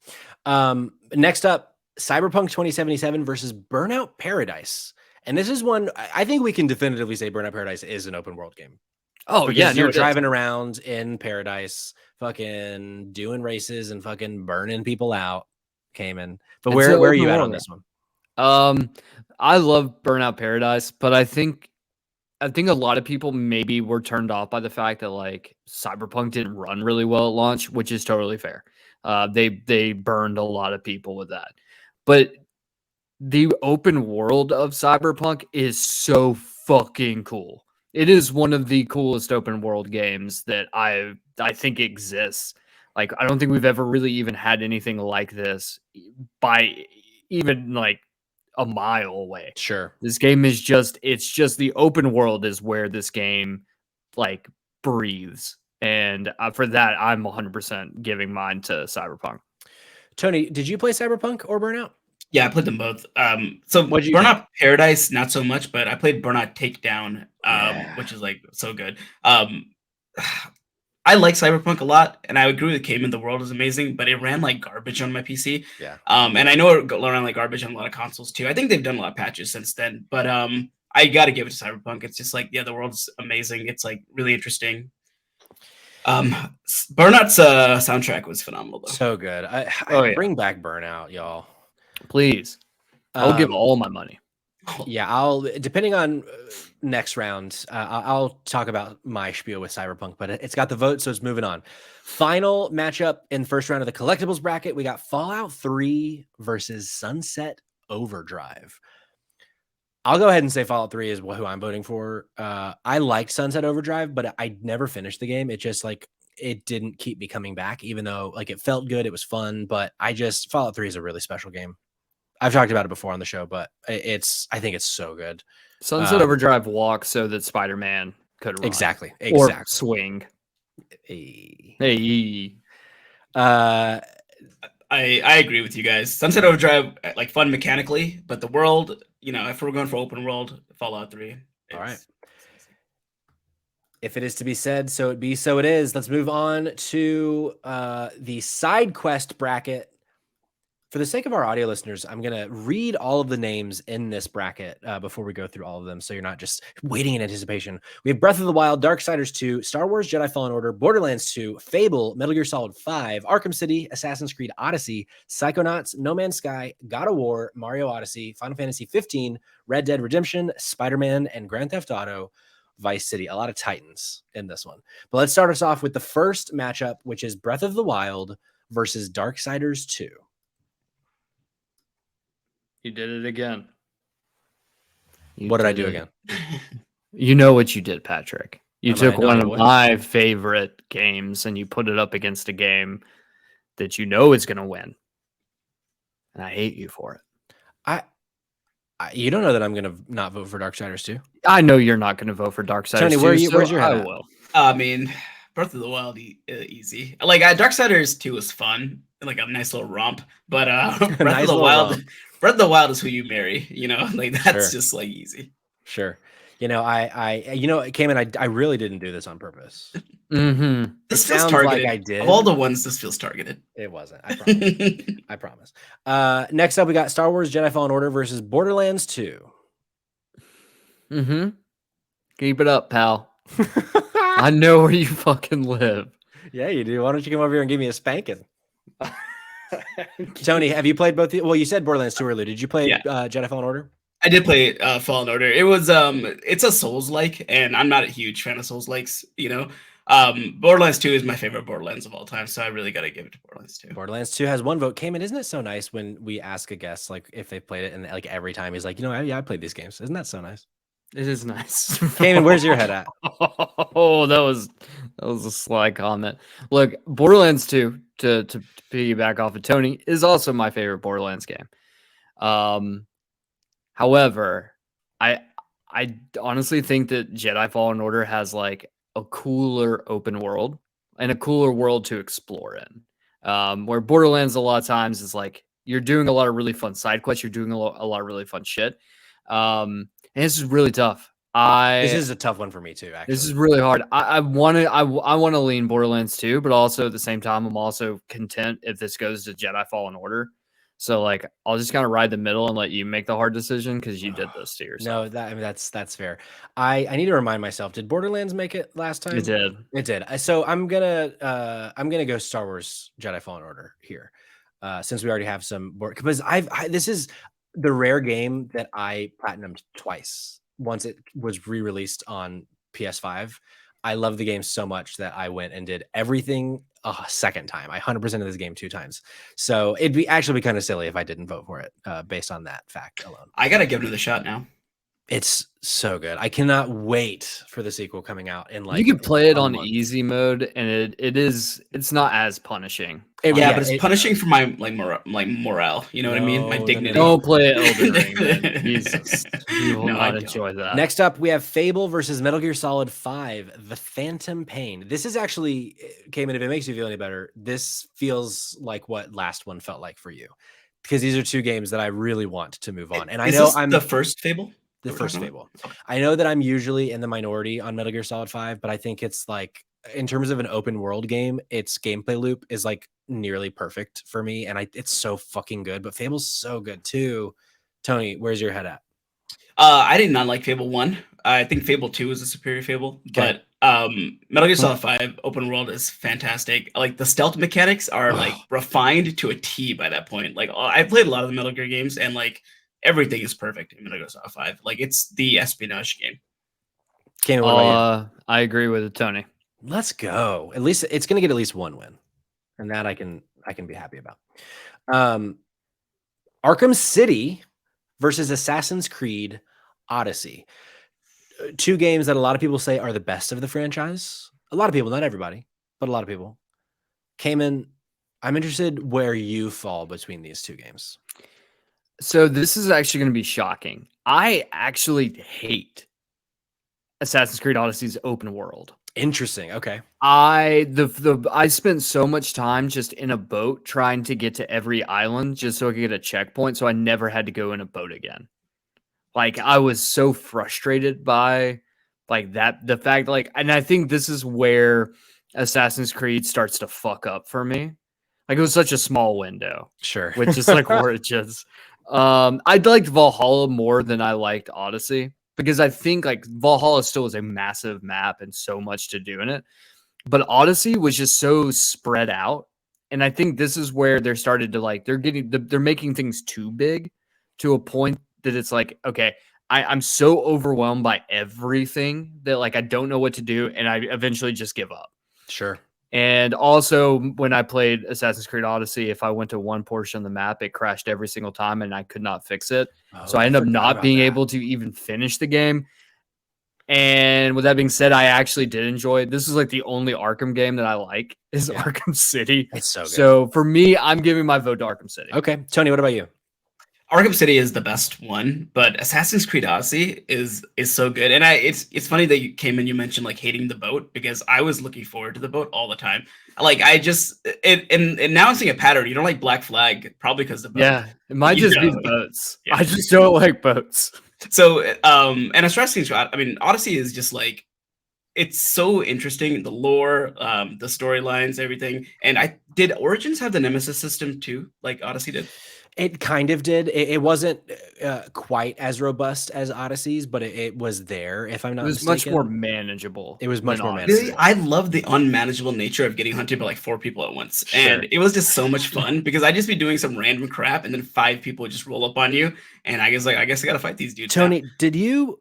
Next up, Cyberpunk 2077 versus Burnout Paradise. And this is one I think we can definitively say Burnout Paradise is an open world game. Oh, yeah. You're driving around in paradise, fucking doing races and fucking burning people out, Cayman. But where are you at on this one? I love Burnout Paradise, but I think a lot of people maybe were turned off by the fact that like Cyberpunk didn't run really well at launch, which is totally fair. They burned a lot of people with that. But the open world of Cyberpunk is so fucking cool. It is one of the coolest open world games that I think exists. Like, I don't think we've ever really even had anything like this by even like a mile away. Sure. This game is it's just the open world is where this game like breathes. And for that, I'm 100% giving mine to Cyberpunk. Tony, did you play Cyberpunk or Burnout? Yeah, I played them both. So Burnout Paradise, not so much, but I played Burnout Takedown, which is like so good. I like Cyberpunk a lot, and I agree with Cayman. The world is amazing, but it ran like garbage on my PC. Yeah. And I know it ran like garbage on a lot of consoles too. I think they've done a lot of patches since then, but I got to give it to Cyberpunk. It's just like, yeah, the world's amazing. It's like really interesting. Burnout's soundtrack was phenomenal though. So good. Bring back Burnout, y'all. Please. I'll give all my money. Yeah, I'll depending on next round, I'll talk about my spiel with Cyberpunk, but it's got the vote, so it's moving on. Final matchup in first round of the collectibles bracket, we got Fallout 3 versus Sunset Overdrive. I'll go ahead and say Fallout 3 is who I'm voting for. I liked Sunset Overdrive, but I never finished the game. It just like it didn't keep me coming back, even though like it felt good, it was fun. But Fallout 3 is a really special game. I've talked about it before on the show, but I think it's so good. Sunset Overdrive walks so that Spider-Man could run. Exactly. Or swing. Hey. I agree with you guys. Sunset Overdrive, like fun mechanically, but the world, if we're going for open world, Fallout 3. All right. If it is to be said, so it be, so it is. Let's move on to the side quest bracket. For the sake of our audio listeners, I'm going to read all of the names in this bracket before we go through all of them, so you're not just waiting in anticipation. We have Breath of the Wild, Darksiders 2, Star Wars Jedi Fallen Order, Borderlands 2, Fable, Metal Gear Solid 5, Arkham City, Assassin's Creed Odyssey, Psychonauts, No Man's Sky, God of War, Mario Odyssey, Final Fantasy 15, Red Dead Redemption, Spider-Man, and Grand Theft Auto Vice City. A lot of titans in this one. But let's start us off with the first matchup, which is Breath of the Wild versus Darksiders 2. You did it again. What did I do again? You know what you did, Patrick. You took one of my favorite games and you put it up against a game that you know is going to win. And I hate you for it. You don't know that I'm going to not vote for Darksiders 2? I know you're not going to vote for Darksiders 2. Tony, where's your head? I will. I mean, Breath of the Wild, easy. Like, Darksiders 2 was fun. Like a nice little romp. But Breath of the Wild is who you marry, like that's just like easy. Sure. It came in. I really didn't do this on purpose. Mm-hmm. This It feels sounds targeted. like I did. Of all the ones, this feels targeted. It wasn't. I promise. I promise. Next up, we got Star Wars Jedi Fallen Order versus Borderlands 2. Mm-hmm. Keep it up, pal. I know where you fucking live. Yeah, you do. Why don't you come over here and give me a spanking? Tony, have you played both? Well, you said Borderlands 2 earlier. Did you play Jedi Fallen Order? I did play Fallen Order. It was it's a Souls-like, and I'm not a huge fan of Souls-likes, Borderlands 2 is my favorite Borderlands of all time, so I really got to give it to Borderlands 2. Borderlands 2 has 1 vote. Cayman, isn't it so nice when we ask a guest like if they played it, and like every time he's like, I played these games. Isn't that so nice? It is nice. Cayman, where's your head at? Oh, that was a sly comment. Look, Borderlands 2, to piggyback off of Tony, is also my favorite Borderlands game. However, I honestly think that Jedi Fallen Order has like a cooler open world and a cooler world to explore in. Where Borderlands a lot of times is like you're doing a lot of really fun side quests, you're doing a lot of really fun shit. And this is really tough. This is a tough one for me too. Actually, this is really hard. I want to lean Borderlands 2, but also at the same time, I'm also content if this goes to Jedi Fallen Order. So like, I'll just kind of ride the middle and let you make the hard decision because you did this to yourself. No, that's fair. I need to remind myself. Did Borderlands make it last time? It did. It did. So I'm gonna go Star Wars Jedi Fallen Order here, since we already have some. Because this is the rare game that I platinumed twice. Once it was re-released on PS5, I love the game so much that I went and did everything a second time. I 100% of this game 2 times. So it'd be kind of silly if I didn't vote for it based on that fact alone. I gotta give it a shot now. It's so good. I cannot wait for the sequel coming out in like. You can play it on easy mode, and it's not as punishing. But it's punishing for my morale. You know what I mean? My dignity. Don't play Elden Ring, man. Jesus, you will not enjoy that. Next up, we have Fable versus Metal Gear Solid 5: The Phantom Pain. This is actually, Cayman, if it makes you feel any better, this feels like what last one felt like for you, because these are 2 games that I really want to move on. And I know I'm the first Fable. The first Fable. I know that I'm usually in the minority on Metal Gear Solid 5, but I think it's like, in terms of an open world game, its gameplay loop is like nearly perfect for me, and it's so fucking good. But Fable's so good too. Tony, where's your head at? I did not like Fable 1. I think Fable 2 is a superior Fable, but Metal Gear Solid 5 open world is fantastic. Like the stealth mechanics are like refined to a T by that point. Like I played a lot of the Metal Gear games, and like everything is perfect in Metal Gear Solid 5. Like it's the espionage game. I agree with Tony. Let's go. At least it's going to get at least 1 win, and that I can be happy about. Arkham City versus Assassin's Creed Odyssey. 2 games that a lot of people say are the best of the franchise. A lot of people, not everybody, but a lot of people. Cayman, I'm interested where you fall between these 2 games. So this is actually going to be shocking. I actually hate Assassin's Creed Odyssey's open world. Interesting. Okay. I spent so much time just in a boat trying to get to every island just so I could get a checkpoint, so I never had to go in a boat again. Like I was so frustrated by like that, the fact and I think this is where Assassin's Creed starts to fuck up for me. Like it was such a small window. Sure. With just like Origins. I liked Valhalla more than I liked Odyssey, because I think like Valhalla still is a massive map and so much to do in it, but Odyssey was just so spread out. And I think this is where they're started to like, they're making things too big to a point that it's like, okay, I'm so overwhelmed by everything that like, I don't know what to do. And I eventually just give up. Sure. And also, when I played Assassin's Creed Odyssey, if I went to one portion of the map, it crashed every single time and I could not fix it. So I ended up not being able to even finish the game. And with that being said, I actually did enjoy it. This is like the only Arkham game that I like is Arkham City. It's so good. So for me, I'm giving my vote to Arkham City. Okay. Tony, what about you? Arkham City is the best one, but Assassin's Creed Odyssey is so good. And it's funny that you came in, you mentioned like hating the boat, because I was looking forward to the boat all the time. Like and now I'm seeing a pattern. You don't like Black Flag, probably because the boat. Yeah, it might just be the boats. I just don't like boats. So, and Assassin's Creed, I mean, Odyssey is just like, it's so interesting, the lore, the storylines, everything. And did Origins have the Nemesis system too, like Odyssey did? It kind of did. It wasn't quite as robust as Odyssey's, but it was there, if I'm It not was mistaken. much more manageable. It was much than more Odyssey. manageable. Really, I love the unmanageable nature of getting hunted by like 4 people at once. Sure. And it was just so much fun because I'd just be doing some random crap and then 5 people would just roll up on you. And I guess I gotta fight these dudes. Tony,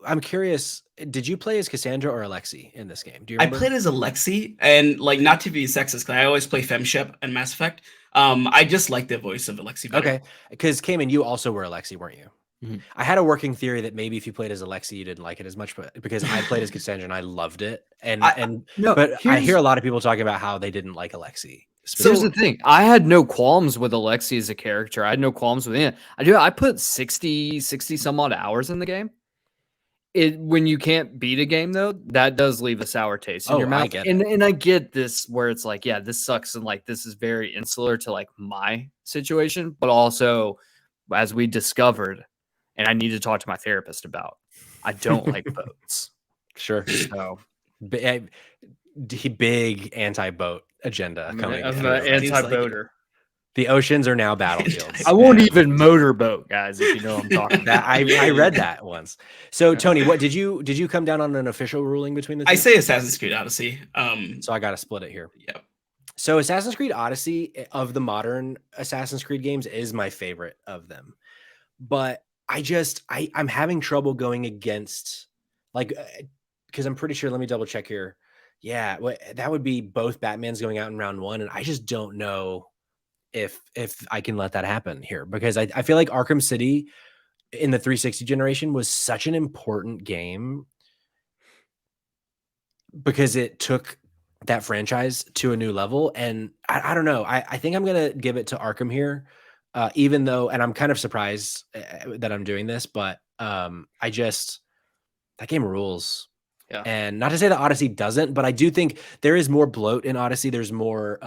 I'm curious, did you play as Cassandra or Alexei in this game? Do you I remember? played as Alexei, and like, not to be sexist, because I always play FemShep and Mass Effect. I just like the voice of Alexei better. Okay, because Cayman, you also were Alexei, weren't you? Mhm. I had a working theory that maybe if you played as Alexei, you didn't like it as much, but because I played as Cassandra and I loved it, but I hear a lot of people talking about how they didn't like Alexei. So here's the thing. I had no qualms with Alexei as a character. I had no qualms with him. I put 60 some odd hours in the game. When you can't beat a game though, that does leave a sour taste in your mouth. I get it. And I get this where it's like, yeah, this sucks, and like this is very insular to like my situation, but also as we discovered, and I need to talk to my therapist about, I don't like boats. Sure. So big anti-boat agenda coming. I'm in. an anti-boater. The oceans are now battlefields. I won't even motorboat, guys, if you know what I'm talking about. I read that once. So Tony, what did you come down on an official ruling between the two? I say Assassin's Creed Odyssey. So I got to split it here. Yeah. So Assassin's Creed Odyssey of the modern Assassin's Creed games is my favorite of them. But I'm having trouble going against, like, because I'm pretty sure, let me double check here. Yeah, that would be both Batmans going out in round 1, and I just don't know if I can let that happen here, because I feel like Arkham City in the 360 generation was such an important game because it took that franchise to a new level. And I don't know. I think I'm going to give it to Arkham here, even though, and I'm kind of surprised that I'm doing this, but that game rules. Yeah. And not to say that Odyssey doesn't, but I do think there is more bloat in Odyssey. There's more,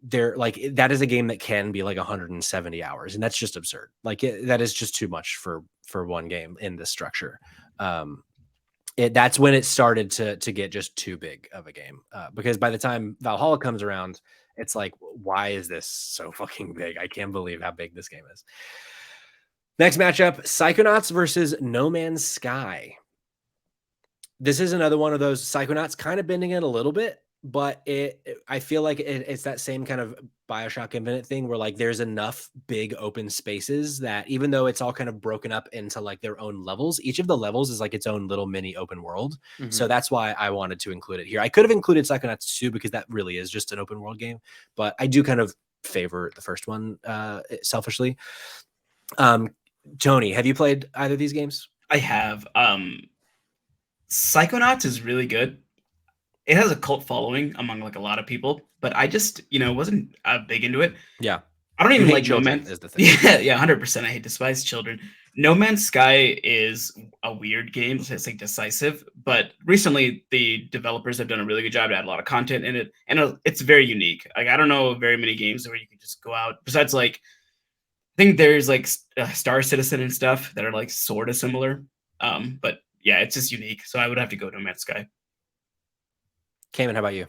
that is a game that can be like 170 hours, and that's just absurd. Like that is just too much for one game in this structure. That's when it started to get just too big of a game, because by the time Valhalla comes around, it's like, why is this so fucking big? I can't believe how big this game is. Next matchup, Psychonauts versus No Man's Sky. This is another one of those Psychonauts kind of bending it a little bit, but I feel like it's that same kind of BioShock Infinite thing where like there's enough big open spaces that even though it's all kind of broken up into like their own levels, each of the levels is like its own little mini open world. Mm-hmm. So that's why I wanted to include it here. I could have included Psychonauts 2 because that really is just an open world game, but I do kind of favor the first one selfishly. Tony, have you played either of these games? I have. Psychonauts is really good. It has a cult following among like a lot of people, but I just, wasn't big into it. Yeah. I don't even like No Man's is the thing. Yeah, 100%. I hate despise children. No Man's Sky is a weird game. It's like decisive, but recently the developers have done a really good job to add a lot of content in it, and it's very unique. Like I don't know very many games where you can just go out. Besides, like I think there's like Star Citizen and stuff that are like sort of similar, but yeah, it's just unique. So I would have to go to No Man's Sky. Cayman, how about you?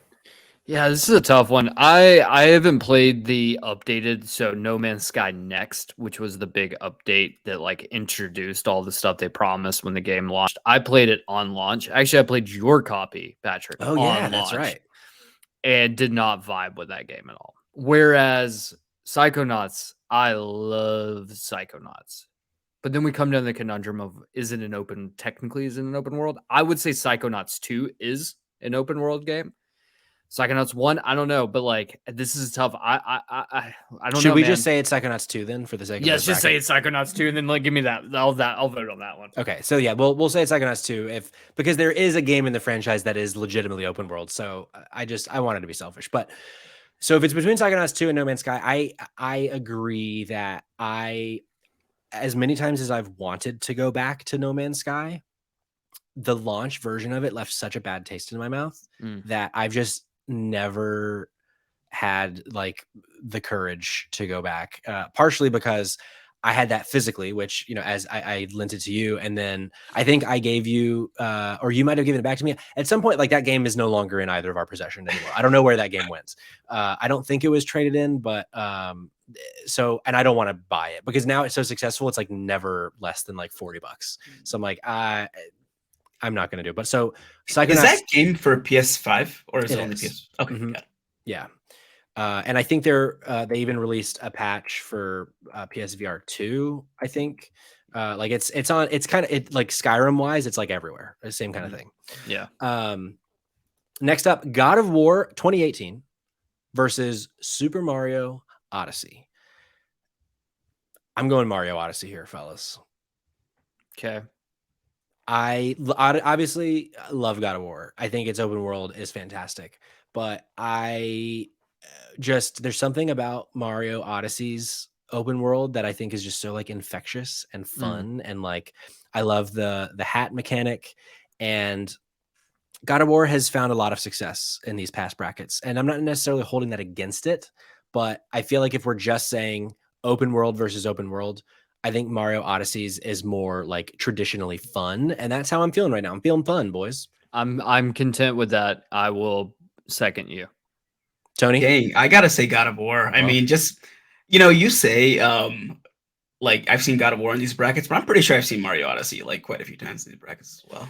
Yeah, this is a tough one. I haven't played the updated, so No Man's Sky Next, which was the big update that like introduced all the stuff they promised when the game launched. I played it on launch. Actually, I played your copy, Patrick. Oh yeah, that's right. And did not vibe with that game at all. Whereas Psychonauts, I love Psychonauts. But then we come down to the conundrum of, is it an open world? I would say Psychonauts 2 is an open world game. Psychonauts 1, I don't know, but like this is tough. I don't know. Should we just say it's Psychonauts 2 then for the sake of Yes, just say it's Psychonauts 2 and then like give me that. I'll vote on that one. Okay. So yeah, we'll say it's Psychonauts 2 because there is a game in the franchise that is legitimately open world. So I wanted to be selfish. But so if it's between Psychonauts 2 and No Man's Sky, I agree that as many times as I've wanted to go back to No Man's Sky, the launch version of it left such a bad taste in my mouth that I've just never had like the courage to go back, partially because I had that physically, which, as I lent it to you. And then I think I gave you, or you might've given it back to me at some point. Like that game is no longer in either of our possession anymore. I don't know where that game went. I don't think it was traded in, but, and I don't want to buy it because now it's so successful. It's like never less than like $40. So I'm like, I'm not going to do it. But so Psychonauts, is that game for PS5 or is it only is. PS? Okay. Mhm. Got it. Yeah. And I think they even released a patch for PSVR 2, I think. Like it's kind of like Skyrim wise, it's like everywhere. The same kind of thing. Yeah. Next up, God of War 2018 versus Super Mario Odyssey. I'm going Mario Odyssey here, fellas. Okay. I obviously love God of War. I think its open world is fantastic, but there's something about Mario Odyssey's open world that I think is just so like infectious and fun. And like, I love the hat mechanic, and God of War has found a lot of success in these past brackets. And I'm not necessarily holding that against it, but I feel like if we're just saying open world versus open world, I think Mario Odyssey's is more like traditionally fun. And that's how I'm feeling right now. I'm feeling fun, boys. I'm content with that. I will second you. Tony? Dang, I gotta say God of War. I mean, just you say like I've seen God of War in these brackets, but I'm pretty sure I've seen Mario Odyssey like quite a few times in these brackets as well.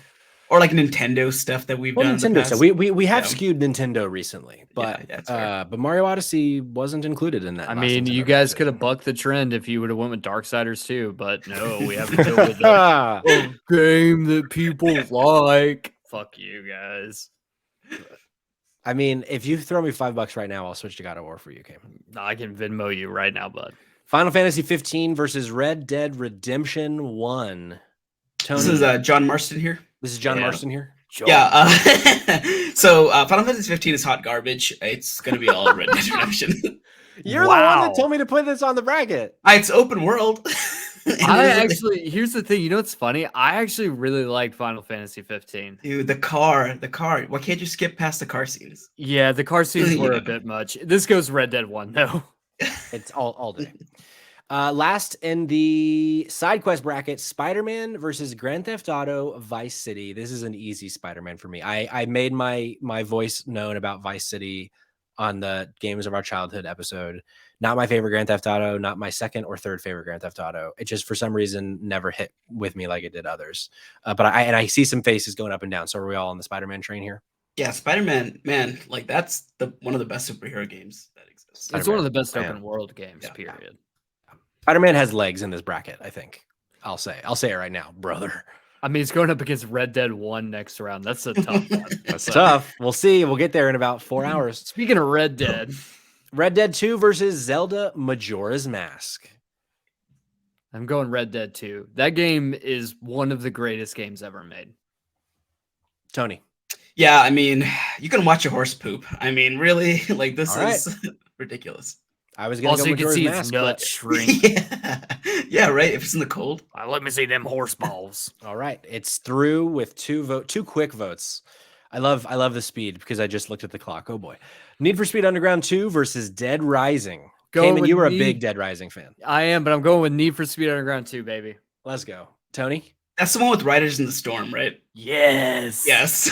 Or like Nintendo stuff that we've done. Nintendo in the past. stuff. We have skewed Nintendo recently, but that's but Mario Odyssey wasn't included in that. I last mean, Nintendo you guys could competition. have bucked the trend if you would have went with Darksiders too, but no, we have to go with a game that people like. Fuck you guys. I mean, if you throw me $5 right now, I'll switch to God of War for you, Cam. I can Venmo you right now, bud. Final Fantasy 15 versus Red Dead Redemption 1. Tony, This is John Marston here. This is John Marston here. John. Yeah. So Final Fantasy 15 is hot garbage. It's gonna be all Red Dead Redemption. You're the one that told me to put this on the bracket. It's open world. Here's the thing. You know what's funny? I actually really like Final Fantasy 15. Dude, the car. Why can't you skip past the car scenes? Yeah, the car scenes were a bit much. This goes Red Dead 1 though. It's all day. Last in the side quest bracket, Spider-Man versus Grand Theft Auto Vice City. This is an easy Spider-Man for me. I made my voice known about Vice City on the Games of Our Childhood episode. Not my favorite Grand Theft Auto, not my second or third favorite Grand Theft Auto. It just, for some reason, never hit with me like it did others. But I see some faces going up and down. So are we all on the Spider-Man train here? Yeah, Spider-Man, man, like that's one of the best superhero games that exists. It's one of the best open world games, period. Spider-Man has legs in this bracket, I think. I'll say it right now, brother. I mean, it's going up against Red Dead 1 next round. That's a tough one. That's tough. We'll see. We'll get there in about 4 hours. Speaking of Red Dead. Red Dead 2 versus Zelda Majora's Mask. I'm going Red Dead 2. That game is one of the greatest games ever made. Tony. Yeah, I mean, you can watch a horse poop. I mean, really? Like, this is ridiculous. I was going to go you can Majora's see Mask, its nuts shrink. Yeah, right? If it's in the cold. Let me see them horse balls. All right. It's through with two quick votes. I love the speed because I just looked at the clock. Oh boy. Need for Speed Underground 2 versus Dead Rising. Cayman, you were a big Dead Rising fan. I am, but I'm going with Need for Speed Underground 2, baby. Let's go. Tony? That's the one with Riders in the Storm, right? Yes. Yes.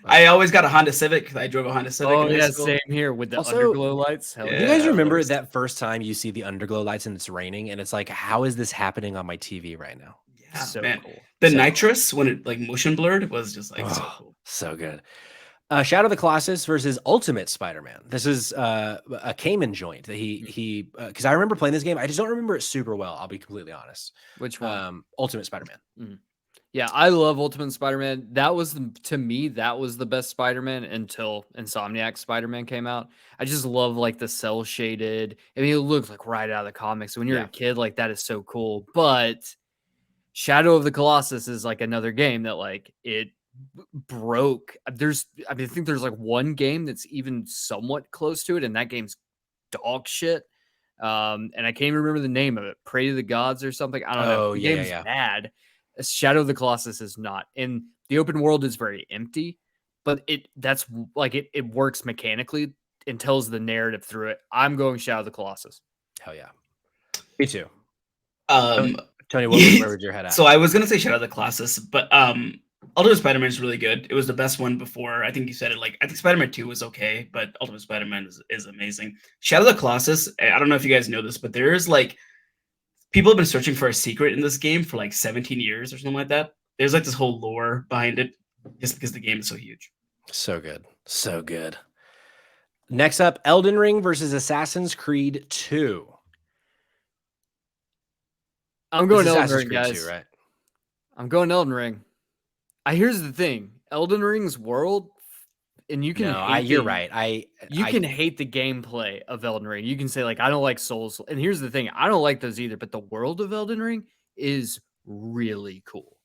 I always got a Honda Civic. I drove a Honda Civic. Oh, yeah, same here with the underglow lights. Do you guys remember that first time you see the underglow lights and it's raining and it's like, how is this happening on my TV right now? Yeah, so man. Cool. The nitrous, when it like motion blurred, was just like so cool. So good. Shadow of the Colossus versus Ultimate Spider-Man. This is a Cayman joint that he because I remember playing this game. I just don't remember it super well. I'll be completely honest. Which one? Ultimate Spider-Man. Mm-hmm. Yeah, I love Ultimate Spider-Man. That was to me that was the best Spider-Man until Insomniac Spider-Man came out. I just love like the cell shaded. I mean, it looks like right out of the comics. When you're a kid, like that is so cool. But Shadow of the Colossus is like another game that like it broke. I think there's like one game that's even somewhat close to it, and that game's dog shit. And I can't even remember the name of it. Pray to the Gods or something. I don't know. The game's bad. Shadow of the Colossus is not. And the open world is very empty, but it works mechanically and tells the narrative through it. I'm going Shadow of the Colossus. Hell yeah. Me too. Tony, where was your head at? So I was gonna say Shadow of the Colossus, but Ultimate Spider-Man is really good. It was the best one before. I think you said it. Like I think Spider-Man 2 was okay, but Ultimate Spider-Man is amazing. Shadow of the Colossus. I don't know if you guys know this, but there is like people have been searching for a secret in this game for like 17 years or something like that. There's like this whole lore behind it, just because the game is so huge. So good, so good. Next up, Elden Ring versus Assassin's Creed 2. I'm going Elden Assassin's Ring, Creed guys. 2, right? I'm going Elden Ring. Here's the thing: Elden Ring's world, and you can. You're right. You can hate the gameplay of Elden Ring. You can say like, I don't like Souls, and here's the thing: I don't like those either. But the world of Elden Ring is really cool.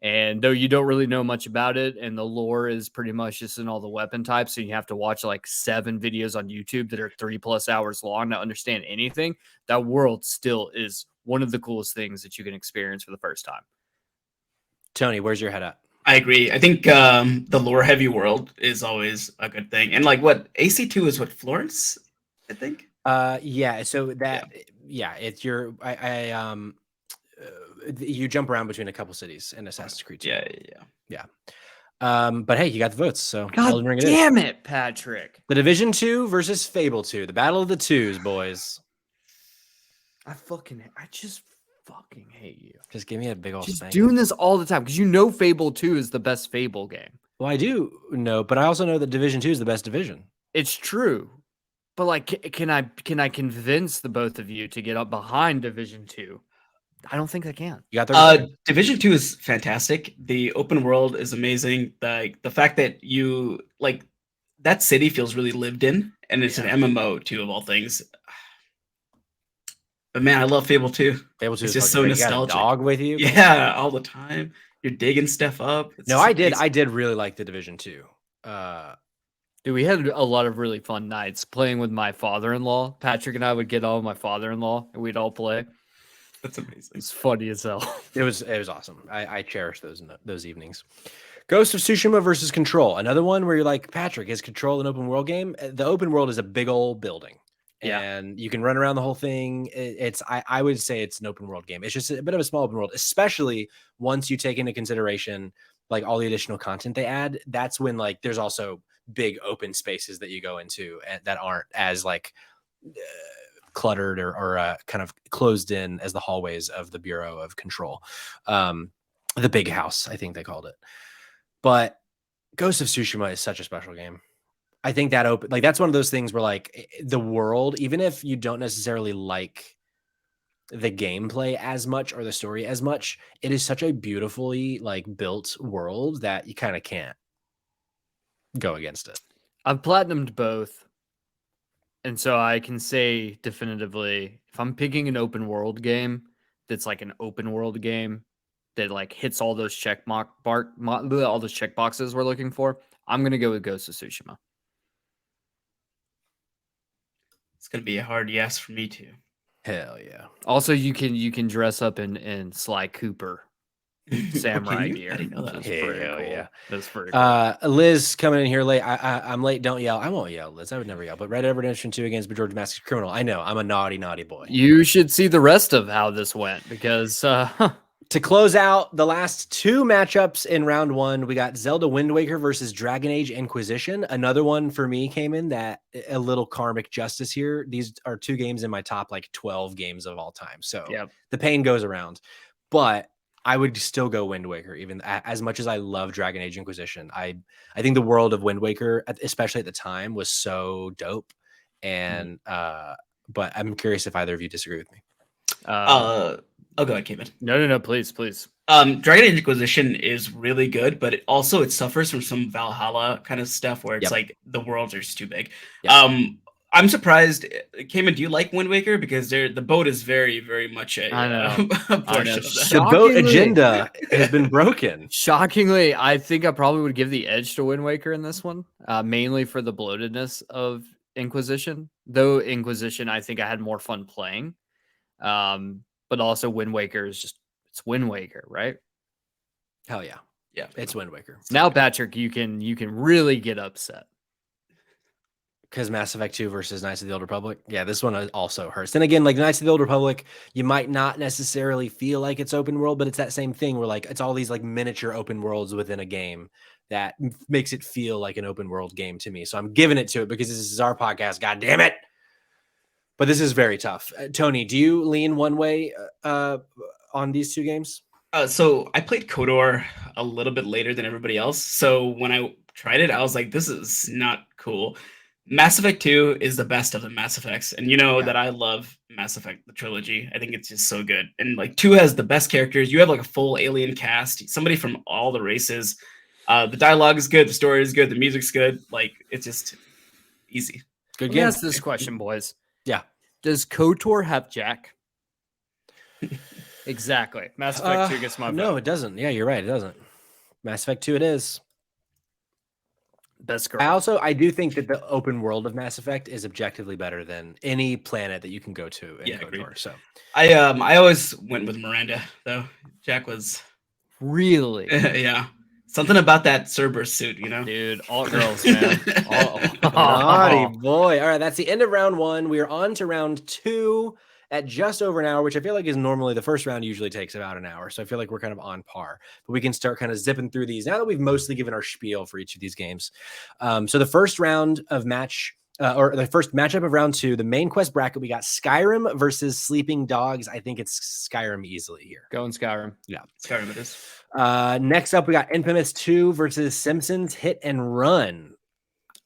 And though you don't really know much about it, and the lore is pretty much just in all the weapon types, so you have to watch like 7 videos on YouTube that are 3+ hours long to understand anything. That world still is one of the coolest things that you can experience for the first time. Tony, where's your head at? I agree. I think the lore heavy world is always a good thing. And like what AC2 is what Florence, I think. Yeah. So that it's your you jump around between a couple cities in Assassin's Creed 2. Yeah. But hey, you got the votes, so God damn it, Patrick. The Division 2 versus Fable 2, the battle of the twos, boys. I just fucking hate you. Just give me a big old just spank. Doing this all the time because you know Fable 2 is the best Fable game. Well, I do know, but I also know that Division 2 is the best division. It's true. But like, can I convince the both of you to get up behind Division 2? I don't think I can. You got Division 2 is fantastic. The open world is amazing. The fact that you like that city feels really lived in, and it's an MMO too, of all things. But man, I love Fable 2. Fable 2 is just so nostalgic. You got a dog with you? Yeah, all the time. You're digging stuff up. I did really like the Division 2. Dude, we had a lot of really fun nights playing with my father-in-law. Patrick and I would get on with my father-in-law, and we'd all play. That's amazing. It's funny as hell. It was awesome. I cherish those evenings. Ghost of Tsushima versus Control. Another one where you're like, Patrick, is Control an open world game? The open world is a big old building. Yeah. And you can run around the whole thing. I would say it's an open world game. It's just a bit of a small open world, especially once you take into consideration like all the additional content they add. That's when like there's also big open spaces that you go into that aren't as like cluttered or kind of closed in as the hallways of the Bureau of Control. The big house, I think they called it. But Ghost of Tsushima is such a special game. I think that that's one of those things where like the world, even if you don't necessarily like the gameplay as much or the story as much, it is such a beautifully like built world that you kind of can't go against it. I've platinumed both. And so I can say definitively, if I'm picking an open world game that's like an open world game that like hits all those all those check boxes we're looking for, I'm gonna go with Ghost of Tsushima. It's gonna be a hard yes for me too. Hell yeah! Also, you can dress up in Sly Cooper samurai gear. I didn't know that. Hell cool. Yeah, that's pretty cool. Liz coming in here late. I'm late. Don't yell. I won't yell, Liz. I would never yell. But Red Dead Redemption 2 against George Masked Criminal. I know I'm a naughty boy. You should see the rest of how this went because to close out the last 2 matchups in round 1, we got Zelda Wind Waker versus Dragon Age Inquisition. Another one for me came in that a little karmic justice here. These are 2 games in my top like 12 games of all time. So the pain goes around, but I would still go Wind Waker, even as much as I love Dragon Age Inquisition. I think the world of Wind Waker, especially at the time, was so dope. And but I'm curious if either of you disagree with me. Oh, go ahead, Kevin. No, please. Dragon Age Inquisition is really good, but it suffers from some Valhalla kind of stuff where it's like the worlds are just too big. I'm surprised. Cayman, do you like Wind Waker? Because the boat is very, very much a portion of that. The boat agenda has been broken. Shockingly, I think I probably would give the edge to Wind Waker in this one, mainly for the bloatedness of Inquisition. Though Inquisition, I think I had more fun playing. But also Wind Waker is it's Wind Waker, right? Hell yeah. Yeah, it's Wind Waker. Now, Patrick, you can really get upset. because Mass Effect 2 versus Knights of the Old Republic. Yeah, this one also hurts. Then again, like Knights of the Old Republic, you might not necessarily feel like it's open world, but it's that same thing where like it's all these like miniature open worlds within a game that makes it feel like an open world game to me. So I'm giving it to it because this is our podcast. God damn it. But this is very tough. Tony, do you lean one way on these two games? So I played KOTOR a little bit later than everybody else. So when I tried it, I was like, this is not cool. Mass Effect 2 is the best of the Mass Effects. And you know that I love Mass Effect, the trilogy. I think it's just so good. And like 2 has the best characters. You have like a full alien cast, somebody from all the races. The dialogue is good, the story is good, the music's good. Like it's just easy. Good game. Let me ask this question, boys. Yeah. Does KOTOR have Jack? Exactly. Mass Effect 2 gets my vote. No, it doesn't. Yeah, you're right. It doesn't. Mass Effect 2 it is. Best girl. I do think that the open world of Mass Effect is objectively better than any planet that you can go to in KOTOR. So I always went with Miranda though. Jack was really yeah. Something about that Cerberus suit, you know? Dude, all girls, man. Naughty boy. All right, that's the end of round 1. We are on to round 2 at just over an hour, which I feel like is normally the first round usually takes about an hour. So I feel like we're kind of on par, but we can start kind of zipping through these now that we've mostly given our spiel for each of these games. So the first round of or the first matchup of round 2, the main quest bracket, we got Skyrim versus Sleeping Dogs. I think it's Skyrim easily here. Going Skyrim. Yeah. Skyrim it is. Next up, we got Infamous 2 versus Simpsons Hit and Run.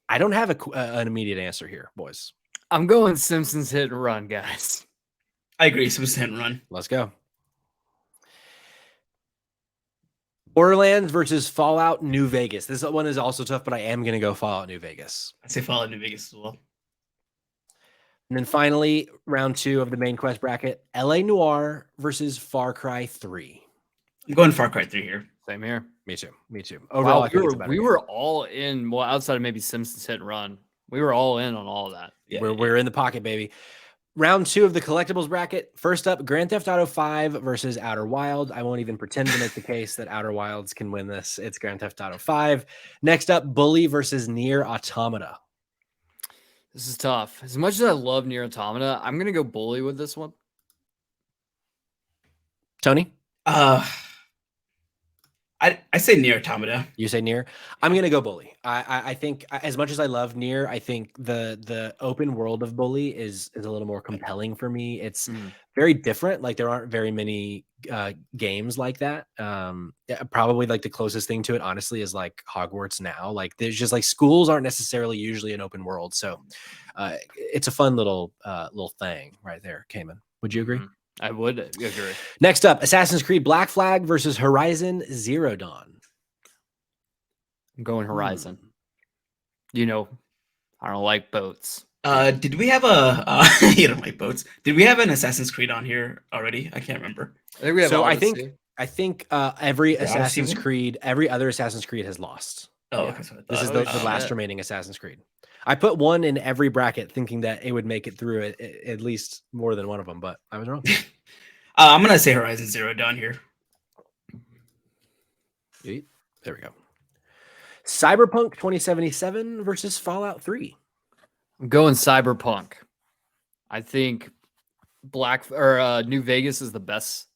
I don't have an immediate answer here, boys. I'm going Simpsons Hit and Run, guys. I agree. Simpsons Hit and Run. Let's go. Borderlands versus Fallout New Vegas. This one is also tough, but I am going to go Fallout New Vegas. I'd say Fallout New Vegas as well. And then finally, round 2 of the main quest bracket, LA Noire versus Far Cry 3. I'm going Far Cry 3 here. Same here. Me too. Overall, wow, we were all in. Well, outside of maybe Simpsons Hit and Run, we were all in on all of that. Yeah, we're in the pocket, baby. Round 2 of the collectibles bracket. First up, Grand Theft Auto 5 versus Outer Wild. I won't even pretend to make the case that Outer Wilds can win this. It's Grand Theft Auto 5. Next up, Bully versus Nier Automata. This is tough. As much as I love Nier Automata, I'm going to go Bully with this one. Tony? I say Nier Automata. You say Nier? I'm going to go Bully. I think as much as I love Nier, I think the open world of Bully is a little more compelling for me. It's very different. Like there aren't very many games like that. Probably like the closest thing to it, honestly, is like Hogwarts now. Like there's just like schools aren't necessarily usually an open world. So it's a fun little thing right there. Cayman, would you agree? I would agree. Next up, Assassin's Creed Black Flag versus Horizon Zero Dawn. I'm going Horizon. You know, I don't like boats. Did we have you don't like boats? Did we have an Assassin's Creed on here already? I can't remember. I think we have. So I think every Assassin's Creed, every other Assassin's Creed has lost. Oh, okay. This is the last remaining Assassin's Creed. I put one in every bracket thinking that it would make it through at least more than one of them, but I was wrong. I'm going to say Horizon Zero Dawn here. There we go. Cyberpunk 2077 versus Fallout 3. I'm going Cyberpunk. I think New Vegas is the best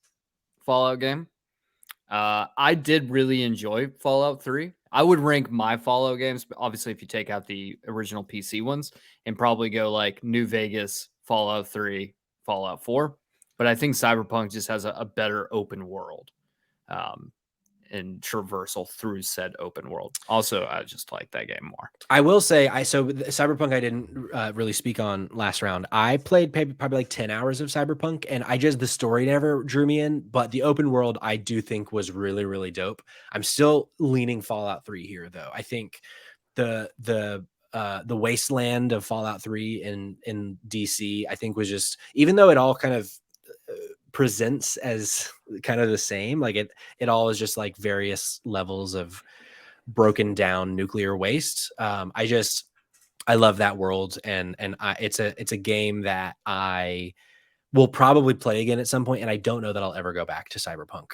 Fallout game. I did really enjoy Fallout 3. I would rank my Fallout games, obviously, if you take out the original PC ones, and probably go like New Vegas, Fallout 3, Fallout 4. But I think Cyberpunk just has a better open world and traversal through said open world. Also, I just like that game more. I will say, Cyberpunk I didn't really speak on last round. I played probably like 10 hours of Cyberpunk, and the story never drew me in, but the open world I do think was really, really dope. I'm still leaning Fallout 3 here, though. I think the wasteland of Fallout 3 in DC, I think was just, even though it all kind of presents as kind of the same, like it all is just like various levels of broken down nuclear waste. I love that world, and it's a game that I will probably play again at some point, and I don't know that I'll ever go back to Cyberpunk.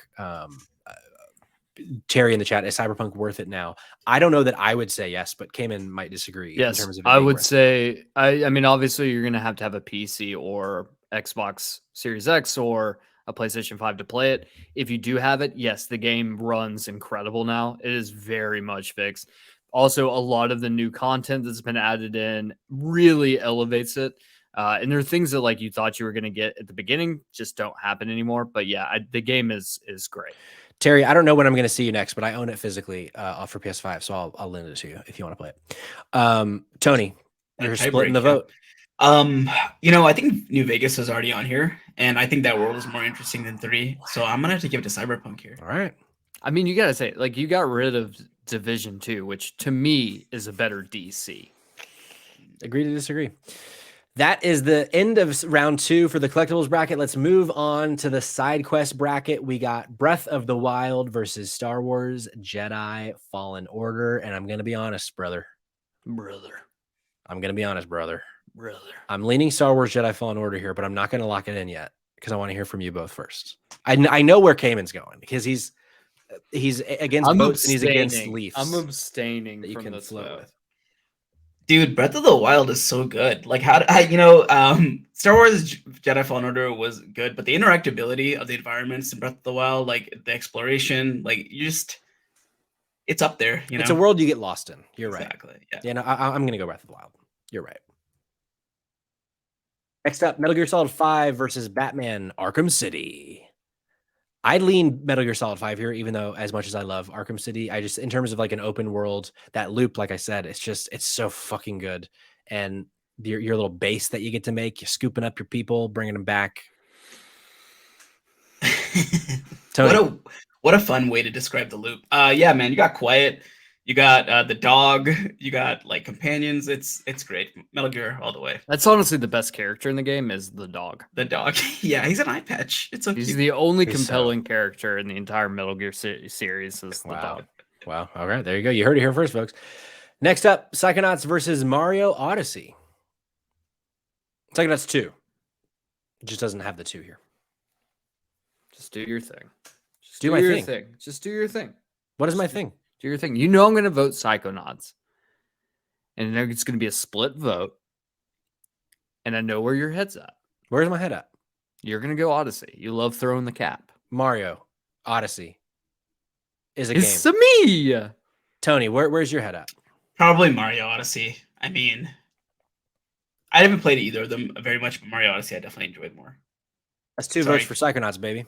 Terry in the chat, is Cyberpunk worth it now? I don't know that I would say yes, but Cayman might disagree. Yes, in terms of I would say. I mean, obviously, you're going to have a PC or Xbox Series X or a PlayStation 5 to play it. If you do have it, yes, the game runs incredible now. It is very much fixed. Also, a lot of the new content that's been added in really elevates it. And there are things that like you thought you were going to get at the beginning just don't happen anymore. But yeah, the game is great. Terry, I don't know when I'm going to see you next, but I own it physically for PS5, so I'll lend it to you if you want to play it. Tony, you're splitting the vote. I think New Vegas is already on here, and I think that world is more interesting than 3. So I'm gonna have to give it to Cyberpunk here. All right. I mean, you gotta say, like, you got rid of Division 2, which to me is a better DC. Agree to disagree. That is the end of round 2 for the collectibles bracket. Let's move on to the side quest bracket. We got Breath of the Wild versus Star Wars Jedi Fallen Order. And I'm going to be honest, brother. I'm going to be honest, brother. I'm leaning Star Wars Jedi Fallen Order here, but I'm not going to lock it in yet because I want to hear from you both first. I know where Cayman's going because he's against boats and he's against Leafs. I'm abstaining that you from can this float vote. with. Dude, Breath of the Wild is so good. Like, Star Wars Jedi Fallen Order was good, but the interactability of the environments in Breath of the Wild, like the exploration, like it's up there. It's a world you get lost in. You're right. Exactly. Yeah. Yeah. No, I'm going to go Breath of the Wild. You're right. Next up, Metal Gear Solid 5 versus Batman Arkham City. I lean Metal Gear Solid 5 here, even though as much as I love Arkham City, I just, in terms of like an open world, that loop, like I said, it's so fucking good. And your little base that you get to make, you're scooping up your people, bringing them back. Tony. What a fun way to describe the loop. Yeah, man, you got quiet. You got the dog. You got like companions. It's great. Metal Gear all the way. That's honestly the best character in the game is the dog. The dog. Yeah, he's an eye patch. It's okay. He's the only compelling character in the entire Metal Gear series is the dog. Wow. All right, there you go. You heard it here first, folks. Next up, Psychonauts versus Mario Odyssey. Psychonauts 2. It just doesn't have the 2 here. Just do your thing. Just do your thing. Just do your thing. What is my thing? Do your thing. You know I'm going to vote Psychonauts. And it's going to be a split vote. And I know where your head's at. Where's my head at? You're going to go Odyssey. You love throwing the cap. Mario Odyssey is a it's game. It's me. Tony, where's your head at? Probably Mario Odyssey. I mean, I haven't played either of them very much, but Mario Odyssey I definitely enjoyed more. That's 2 votes for Psychonauts, baby.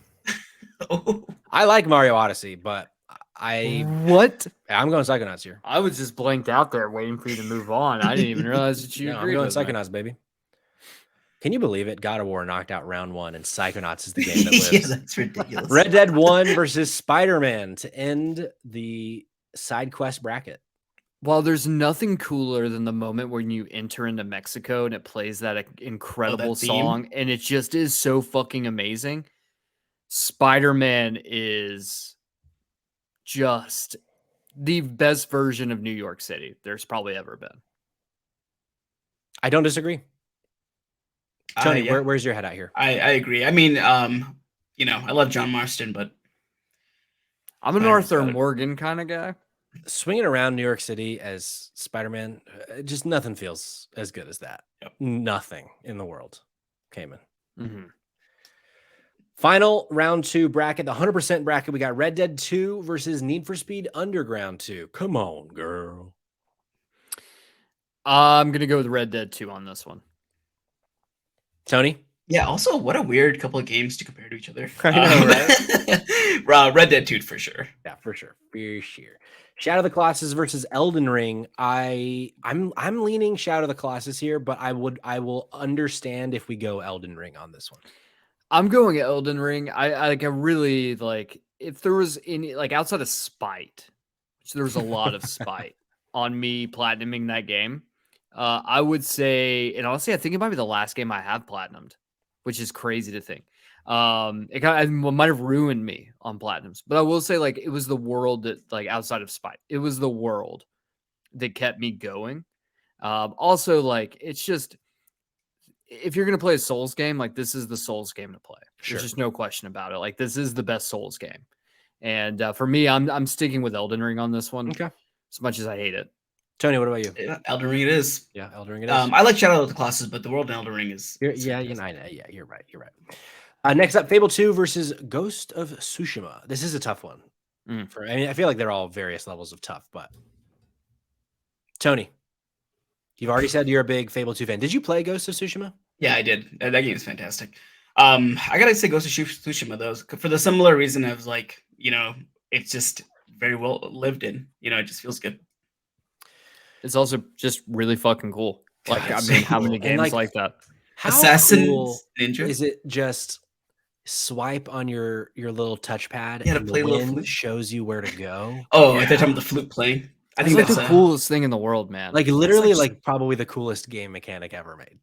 Oh. I like Mario Odyssey, but What? I'm going Psychonauts here. I was just blanked out there waiting for you to move on. I didn't even realize that you agreed. I'm going Psychonauts, baby. Can you believe it? God of War knocked out round 1, and Psychonauts is the game that lives. Yeah, that's ridiculous. Red Dead 1 versus Spider-Man to end the side quest bracket. Well, there's nothing cooler than the moment when you enter into Mexico and it plays that incredible song, and it just is so fucking amazing. Spider-Man is just the best version of New York City there's probably ever been. I don't disagree. Tony, where's your head out here? I agree. I mean, I love John Marston, but I'm an Arthur Morgan kind of guy. Swinging around New York City as Spider-Man, just nothing feels as good as that. Yep. Nothing in the world. Cayman. Mm-hmm. Final round 2 bracket, the 100% bracket. We got Red Dead 2 versus Need for Speed Underground 2. Come on, girl. I'm going to go with Red Dead 2 on this one. Tony? Yeah, also, what a weird couple of games to compare to each other. I know, right? Red Dead 2 for sure. Yeah, for sure. For sure. Shadow of the Colossus versus Elden Ring. I'm leaning Shadow of the Colossus here, but I will understand if we go Elden Ring on this one. I'm going Elden Ring. I really like if there was any like outside of spite, which there was a lot of spite on me platinuming that game. I would say, and honestly, I think it might be the last game I have platinumed, which is crazy to think. It might have ruined me on platinums, but I will say like it was the world that like outside of spite, it was the world that kept me going. Also, like it's just if you're gonna play a Souls game, like this is the Souls game to play. Sure. There's just no question about it. Like this is the best Souls game. And for me, I'm sticking with Elden Ring on this one. Okay. As much as I hate it. Tony, what about you? Yeah, Elden Ring it is. Yeah, Elden Ring it is. I like Shadow of the Colossus, but the world in Elden Ring is. Yeah, you're right. You're right. Next up, Fable 2 versus Ghost of Tsushima. This is a tough one. I feel like they're all various levels of tough, but Tony, you've already said you're a big Fable 2 fan. Did you play Ghost of Tsushima? Yeah, I did. That game is fantastic. I gotta say Ghost of Tsushima though, for the similar reason of like, it's just very well lived in. It just feels good. It's also just really fucking cool. Like, God, I mean, how many games like that? How Assassin's cool Ninja? is it just swipe on your little touchpad Yeah, to and play the a little wind flute. shows you where to go? Oh, at the time of the flute playing. I It's think like that's the coolest thing in the world, man. Like literally like- like probably the coolest game mechanic ever made.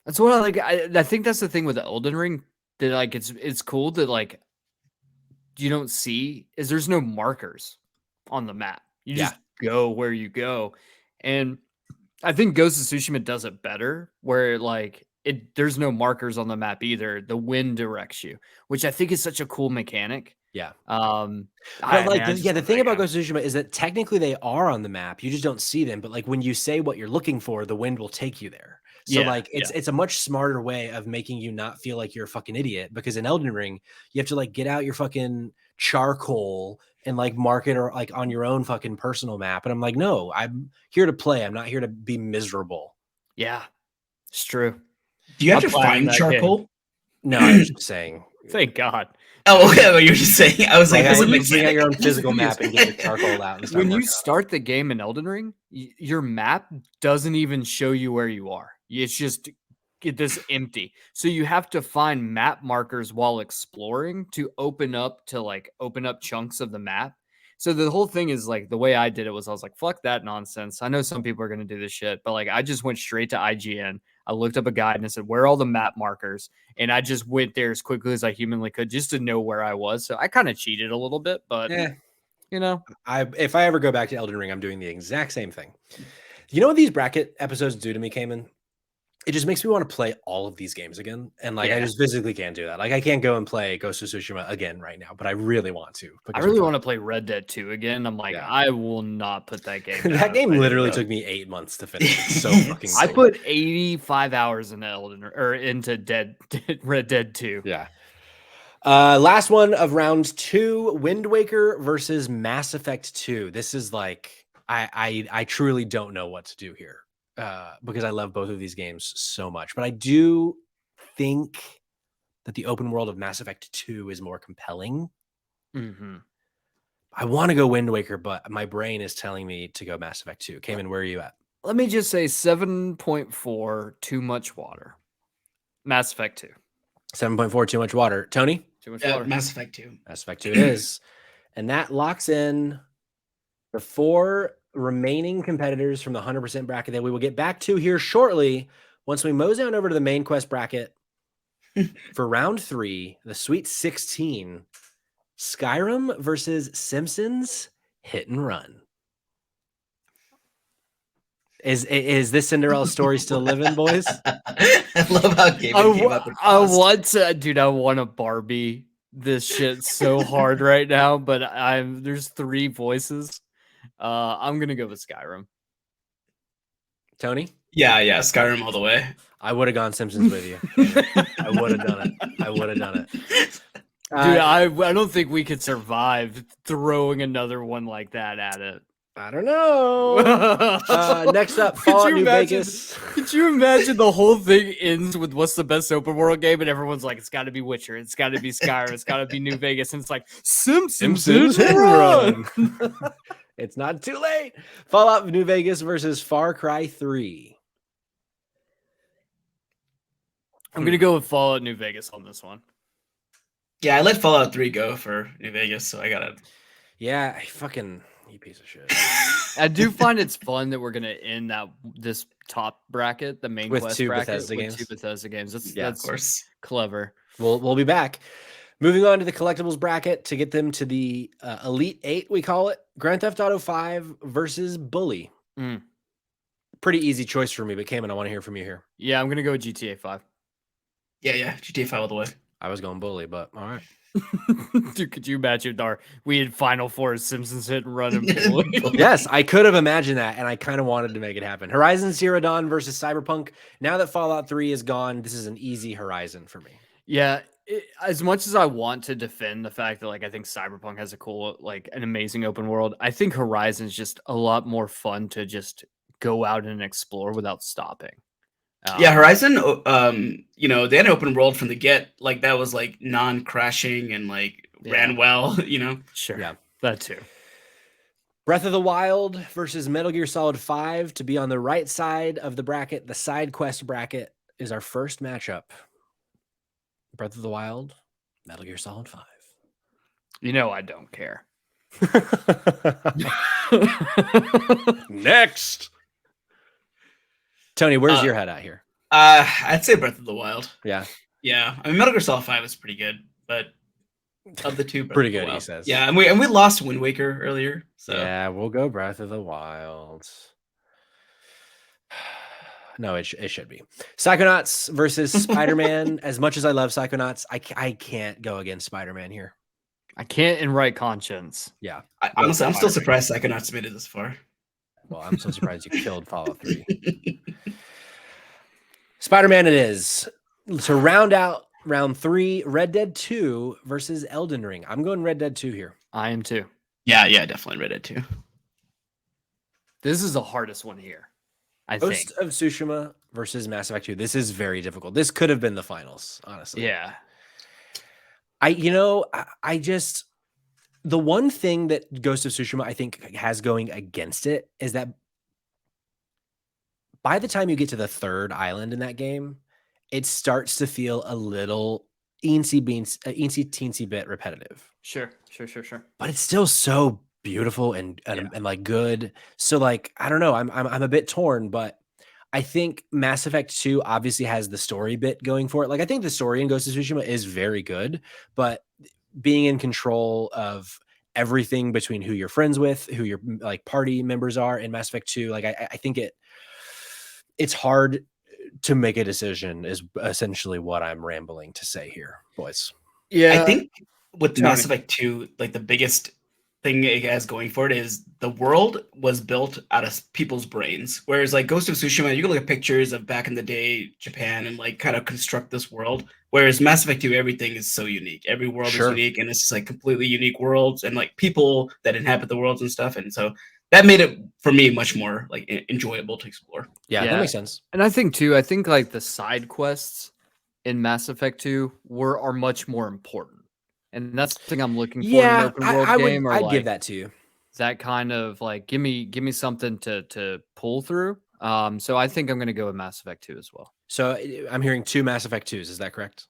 That's what I like. I think that's the thing with the Elden Ring, that like it's cool that like you don't see is there's no markers on the map. You just go where you go. And I think Ghost of Tsushima does it better, where like there's no markers on the map either. The wind directs you, which I think is such a cool mechanic. Yeah. But The thing about Ghost of Tsushima is that technically they are on the map. You just don't see them. But like when you say what you're looking for, the wind will take you there. So it's a much smarter way of making you not feel like you're a fucking idiot, because in Elden Ring, you have to like get out your fucking charcoal and like mark it or like on your own fucking personal map. And I'm like, no, I'm here to play. I'm not here to be miserable. Yeah, it's true. Do you have I'm to playing find that charcoal? No, I was just saying. Thank God. Oh, okay. Well, you were just saying. I was like, Like, doesn't you make bring out sense. your own physical map and get your charcoal out. And start When you working on it. start the game in Elden Ring, your map doesn't even show you where you are. It's just this empty. So you have to find map markers while exploring to open up chunks of the map. So the whole thing is like, the way I did it was I was like, fuck that nonsense. I know some people are going to do this shit, but like I just went straight to IGN. I looked up a guide and I said, where are all the map markers? And I just went there as quickly as I humanly could just to know where I was. So I kind of cheated a little bit, but if I ever go back to Elden Ring, I'm doing the exact same thing. You know what these bracket episodes do to me, Cayman? It just makes me want to play all of these games again. And like, I just physically can't do that. Like I can't go and play Ghost of Tsushima again right now, but I really want to. I really want to play Red Dead 2 again. I'm like, I will not put that game down. That game literally took me 8 months to finish. It's so fucking I cool. put 85 hours into Red Dead 2. Yeah. Last one of round 2, Wind Waker versus Mass Effect 2. This is like, I truly don't know what to do here. Because I love both of these games so much, but I do think that the open world of Mass Effect 2 is more compelling. Mm-hmm. I want to go Wind Waker, but my brain is telling me to go Mass Effect 2. Cayman, where are you at? Let me just say 7.4, too much water. Mass Effect 2. 7.4, too much water. Tony? Too much water. Mass Effect 2. Mass Effect 2 it is. And that locks in the 4 remaining competitors from the 100% bracket that we will get back to here shortly once we mosey on over to the main quest bracket for round 3, the Sweet 16, Skyrim versus Simpsons Hit and Run. Is this Cinderella story still living, boys? I love how Gaben came up with I want to Barbie this shit so hard right now, but there's 3 voices. I'm gonna go with Skyrim. Tony? Yeah, Skyrim all the way. I would have gone Simpsons with you. I would have done it. Dude, I don't think we could survive throwing another one like that at it. I don't know. Next up, Fallout New Vegas. Could you imagine the whole thing ends with what's the best open world game, and everyone's like, it's got to be Witcher, it's got to be Skyrim, it's got to be New Vegas, and it's like Simpsons Hit and Run. It's not too late. Fallout New Vegas versus Far Cry 3. I'm gonna go with Fallout New Vegas on this one. Yeah, I let Fallout 3 go for New Vegas, so I gotta. Yeah, you piece of shit. I do find it's fun that we're gonna end this top bracket, the main With quest 2 bracket, Bethesda with games. 2 Bethesda games. That's Of course. clever. We'll be back. Moving on to the collectibles bracket to get them to the Elite 8, we call it. Grand Theft Auto 5 versus Bully. Pretty easy choice for me, but Cayman, I want to hear from you here. Yeah, I'm gonna go with GTA 5. Yeah, GTA 5 all the way. I was going Bully, but all right. Dude, could you imagine we had Final Four Simpsons hit and run and pull? Yes, I could have imagined that, and I kind of wanted to make it happen. Horizon Zero Dawn versus Cyberpunk. Now that Fallout 3 is gone, this is an easy Horizon for me. Yeah, as much as I want to defend the fact that I think Cyberpunk has a cool, an amazing open world, I think Horizon's just a lot more fun to just go out and explore without stopping. Yeah, Horizon, they had an open world from the get, that was non-crashing and ran well, Sure. Yeah. That too. Breath of the Wild versus Metal Gear Solid 5 to be on the right side of the bracket. The side quest bracket is our first matchup. Breath of the Wild, Metal Gear Solid 5. I don't care. Next. Tony, where's your head at here? I'd say Breath of the Wild. Yeah. Yeah. I mean, Metal Gear Solid 5 is pretty good, but of the two, pretty good, he says. Yeah, and we lost Wind Waker earlier. So yeah, we'll go Breath of the Wild. No, it should be Psychonauts versus Spider-Man. As much as I love Psychonauts, I can't go against Spider-Man here. I can't in right conscience. Yeah. Honestly, I'm still surprised Psychonauts made it this far. Well, I'm so surprised you killed Fallout 3. Spider-Man it is. To round out round 3, Red Dead 2 versus Elden Ring. I'm going Red Dead 2 here. I am too. Yeah, definitely Red Dead 2. This is the hardest one here. I think. Ghost of Tsushima versus Mass Effect 2. This is very difficult. This could have been the finals, honestly. Yeah. I just, the one thing that Ghost of Tsushima I think has going against it is that by the time you get to the third island in that game, it starts to feel a little teensy bit repetitive. Sure. But it's still so beautiful and good. So I don't know. I'm a bit torn, but I think Mass Effect 2 obviously has the story bit going for it. I think the story in Ghost of Tsushima is very good, but being in control of everything between who you're friends with, who your party members are in Mass Effect 2, I think it's hard to make a decision is essentially what I'm rambling to say here, boys. Yeah. I think with Mass Effect 2, the biggest thing it has going for it is the world was built out of people's brains. Whereas Ghost of Tsushima, you can look at pictures of back in the day Japan and kind of construct this world. Whereas Mass Effect 2, everything is so unique. Every world is unique, and it's just completely unique worlds and people that inhabit the worlds and stuff. And so that made it for me much more enjoyable to explore. Yeah, that makes sense. And I think too, the side quests in Mass Effect 2 are much more important. And that's the thing I'm looking for in an open world game. I'd give that to you. That kind of give me something to pull through. So I think I'm going to go with Mass Effect 2 as well. So I'm hearing 2 Mass Effect 2s. Is that correct?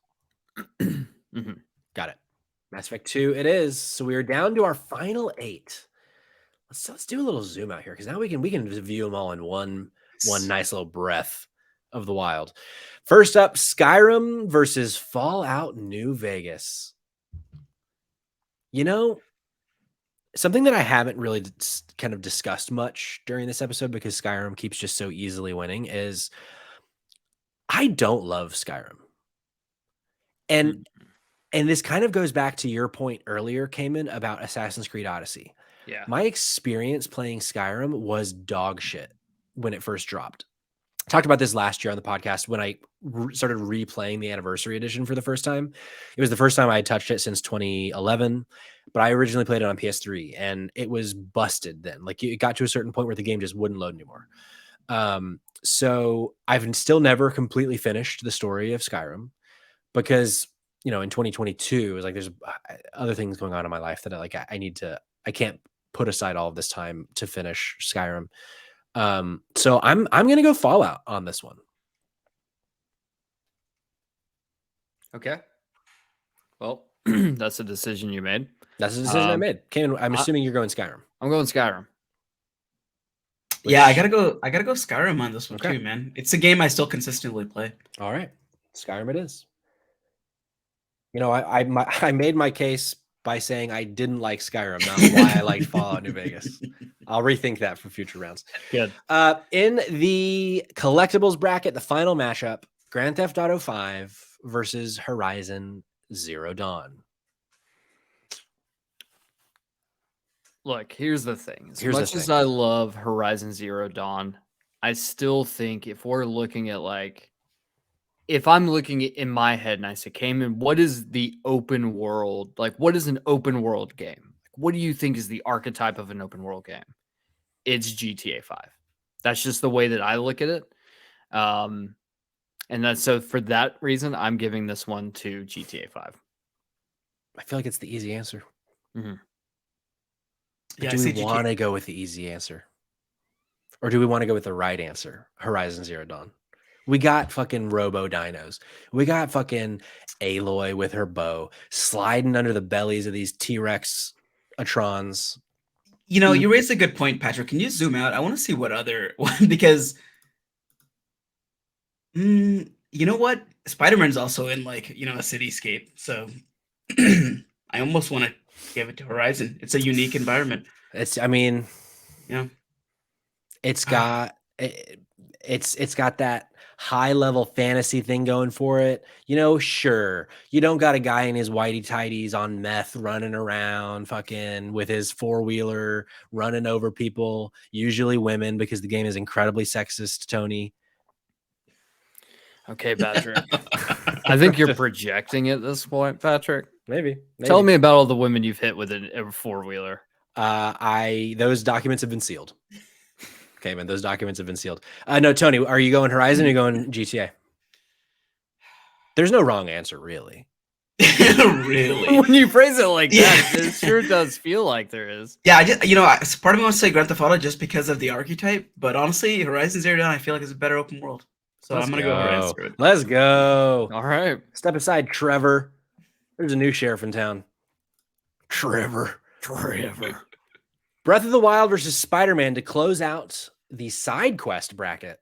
Mm-hmm. Got it. Mass Effect 2 it is. So we are down to our final 8. Let's do a little zoom out here because now we can view them all in one nice little breath of the wild. First up, Skyrim versus Fallout New Vegas. Something that I haven't really kind of discussed much during this episode because Skyrim keeps just so easily winning is I don't love Skyrim. And this kind of goes back to your point earlier, Cayman, about Assassin's Creed Odyssey. Yeah. My experience playing Skyrim was dog shit when it first dropped. I talked about this last year on the podcast when I started replaying the Anniversary Edition for the first time. It was the first time I had touched it since 2011, but I originally played it on PS3 and it was busted then. It got to a certain point where the game just wouldn't load anymore. So I've still never completely finished the story of Skyrim because, in 2022, it was there's other things going on in my life that I can't put aside all of this time to finish Skyrim. So I'm going to go Fallout on this one. Okay. Well, that's a decision you made. That's a decision I made. Cayman, I'm assuming you're going Skyrim. I'm going Skyrim. Yeah, I gotta go Skyrim on this one too, man. It's a game I still consistently play. All right. Skyrim it is. I made my case by saying I didn't like Skyrim, not why I liked Fallout New Vegas. I'll rethink that for future rounds. Good. In the collectibles bracket, the final mashup, Grand Theft Auto 5 versus Horizon Zero Dawn. look, here's the thing. As Here's the much as thing. I love Horizon Zero Dawn, I still think if we're looking at like, if I'm looking in my head and I say, Cayman, what is the open world? Like, what is an open world game? What do you think is the archetype of an open world game? It's GTA 5. That's just the way that I look at it. And that's so for that reason, I'm giving this one to GTA 5. I feel like it's the easy answer. Mhm. But Yeah, do I we say GTA. want to go with the easy answer? Or do we want to go with the right answer? Horizon Zero Dawn. We got fucking Robo Dinos. We got fucking Aloy with her bow sliding under the bellies of these T-Rex Atrons. You know, you raised a good point, Patrick. Can you zoom out? I want to see what other because you know what? Spider-Man's also in like, a cityscape. So I almost want to give it to Horizon. It's a unique environment. I mean, Yeah. it's got it's got that high level fantasy thing going for it. Sure, you don't got a guy in his whitey tighties on meth running around fucking with his four-wheeler running over people, usually women, because the game is incredibly sexist, Tony. Okay, Patrick. I think you're projecting at this point, Patrick. Maybe. Tell me about all the women you've hit with a four-wheeler. Those documents have been sealed. Okay, man, those documents have been sealed. No, Tony, are you going Horizon or are you going GTA? There's no wrong answer, really. Really? When you phrase it like that, it sure does feel like there is. Yeah, part of me wants to say Grand Theft Auto just because of the archetype, but honestly, Horizon Zero Dawn I feel like is a better open world. So I'm gonna go Horizon. Let's go. All right. Step aside, Trevor. There's a new sheriff in town. Trevor. Breath of the Wild versus Spider-Man to close out the side quest bracket.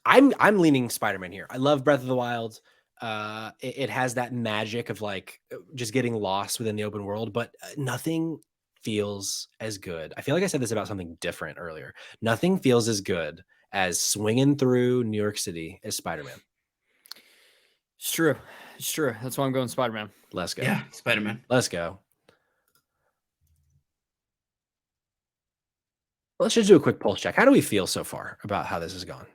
I'm leaning Spider-Man here. I love Breath of the Wild. It has that magic of like just getting lost within the open world, but nothing feels as good. I feel like I said this about something different earlier. Nothing feels as good as swinging through New York City as Spider-Man. It's true. That's why I'm going Spider-Man. Let's go. Yeah, Spider-Man. Let's go. Let's just do a quick pulse check. How do we feel so far about how this has gone?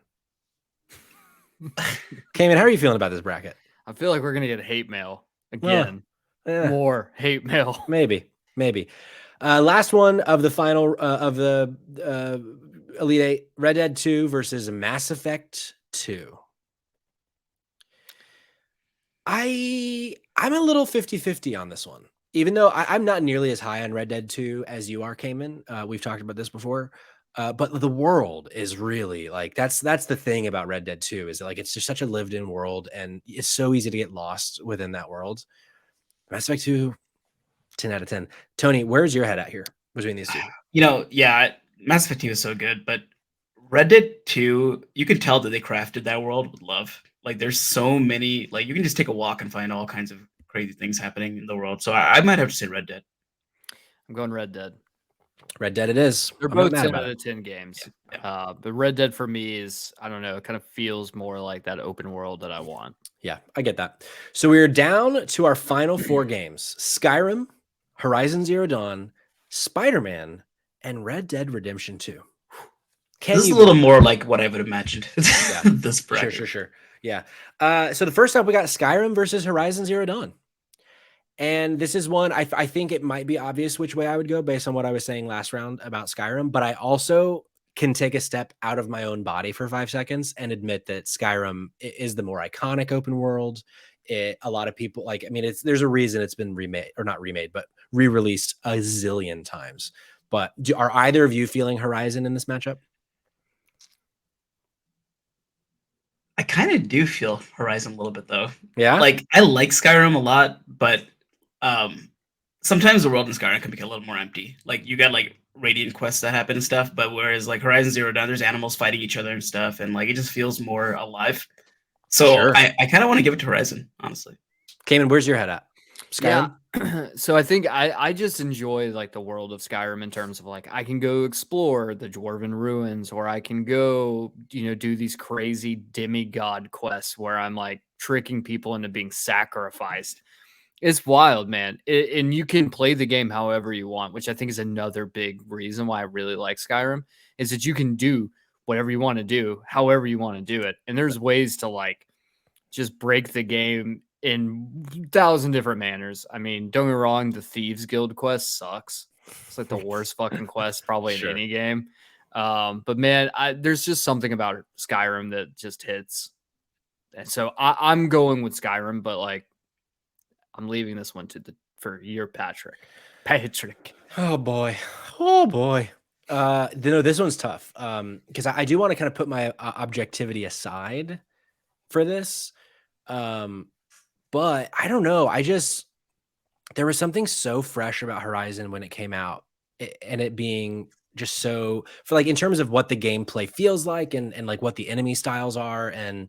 Cayman, how are you feeling about this bracket? I feel like we're gonna get hate mail again. More hate mail. Maybe. Last one of the final of the Elite Eight: Red Dead 2 versus Mass Effect 2. I'm a little 50-50 on this one. Even though I'm not nearly as high on Red Dead 2 as you are, Cayman. We've talked about this before. But the world is really like that's the thing about Red Dead 2 is that, like, it's just such a lived-in world and it's so easy to get lost within that world. Mass Effect 2, 10 out of 10. Tony, where's your head at here between these two? Mass Effect 2 is so good, but Red Dead 2, you can tell that they crafted that world with love. Like, there's so many, like, you can just take a walk and find all kinds of crazy things happening in the world. So I might have to say Red Dead. I'm going Red Dead. Red Dead it is. They're both 10 out of 10 games. Yeah. But Red Dead for me is, I don't know, it kind of feels more like that open world that I want. Yeah, I get that. So we're down to our final four games: Skyrim, Horizon Zero Dawn, Spider-Man, and Red Dead Redemption 2. This is a little more like what I would have imagined. Yeah. This bracket. Sure. Yeah. So the first up, we got Skyrim versus Horizon Zero Dawn. And this is one, I think it might be obvious which way I would go based on what I was saying last round about Skyrim, but I also can take a step out of my own body for 5 seconds and admit that Skyrim is the more iconic open world. A lot of people there's a reason it's been remade, or not remade, but re-released a zillion times. But are either of you feeling Horizon in this matchup? I kind of do feel Horizon a little bit though. Yeah. Like, I like Skyrim a lot, but sometimes the world in Skyrim can be a little more empty. Like, you got like Radiant quests that happen and stuff, but whereas like Horizon Zero Dawn, there's animals fighting each other and stuff, and like it just feels more alive. So sure. I kind of want to give it to Horizon, honestly. Cayman, where's your head at? Skyrim? Yeah. So I think I just enjoy like the world of Skyrim in terms of like I can go explore the Dwarven ruins, or I can go, do these crazy demigod quests where I'm like tricking people into being sacrificed. It's wild, man. And you can play the game however you want, which I think is another big reason why I really like Skyrim, is that you can do whatever you want to do, however you want to do it. And there's ways to like just break the game in 1,000 different manners. I mean, don't get me wrong, the Thieves Guild quest sucks. It's like the worst fucking quest probably in any game. But man, there's just something about Skyrim that just hits. And so I'm going with Skyrim, but like I'm leaving this one for your Patrick. Oh boy. This one's tough. Because I do want to kind of put my objectivity aside for this. But I don't know. There was something so fresh about Horizon when it came out, and it being just so for like in terms of what the gameplay feels like and like what the enemy styles are. And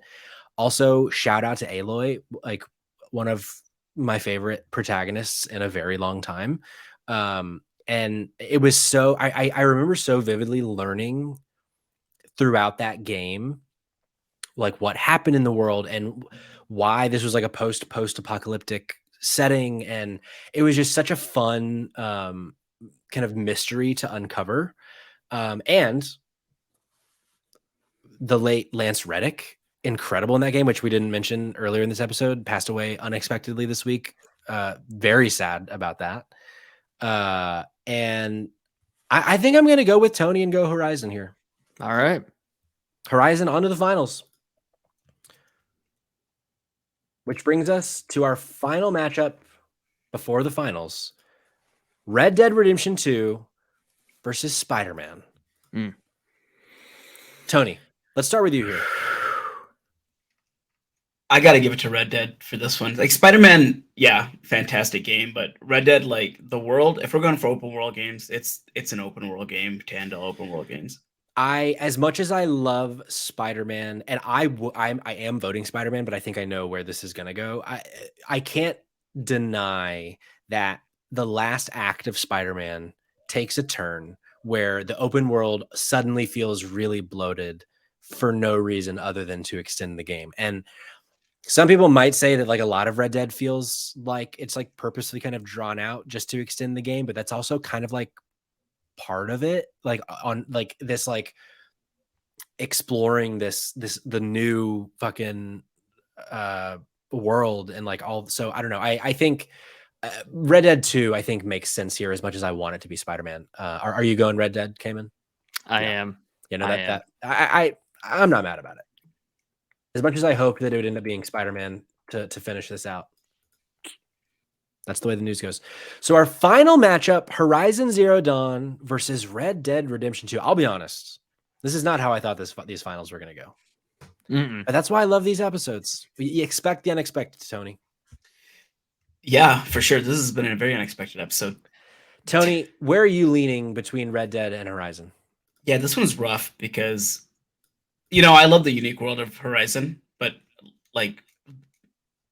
also shout out to Aloy, like one of my favorite protagonists in a very long time. And it was so I remember so vividly learning throughout that game like what happened in the world and why this was like a post-apocalyptic setting. And it was just such a fun kind of mystery to uncover. And the late Lance Reddick, incredible in that game, which we didn't mention earlier in this episode, passed away unexpectedly this week. Very sad about that. And I think I'm going to go with Tony and go Horizon here. All right. Horizon on to the finals. Which brings us to our final matchup before the finals. Red Dead Redemption 2 versus Spider-Man. Tony, let's start with you here. I got to give it to Red Dead for this one. Like Spider-Man, yeah, fantastic game, but Red Dead, like the world, if we're going for open world games, it's an open world game to handle open world games. As much as I love Spider-Man, and I am voting Spider-Man, but I think I know where this is going to go. I can't deny that the last act of Spider-Man takes a turn where the open world suddenly feels really bloated for no reason other than to extend the game. And some people might say that like a lot of Red Dead feels like it's like purposely kind of drawn out just to extend the game, but that's also kind of like part of it, like on like this like exploring the new fucking world and like all. So I don't know. I think Red Dead 2 I think makes sense here as much as I want it to be Spider-Man. Are you going Red Dead, Cayman? I am. You know I'm not mad about it. As much as I hoped that it would end up being Spider-Man to finish this out. That's the way the news goes. So our final matchup, Horizon Zero Dawn versus Red Dead Redemption 2. I'll be honest. This is not how I thought these finals were going to go. But that's why I love these episodes. You expect the unexpected, Tony. Yeah, for sure. This has been a very unexpected episode. Tony, where are you leaning between Red Dead and Horizon? Yeah, this one's rough because, I love the unique world of Horizon, but like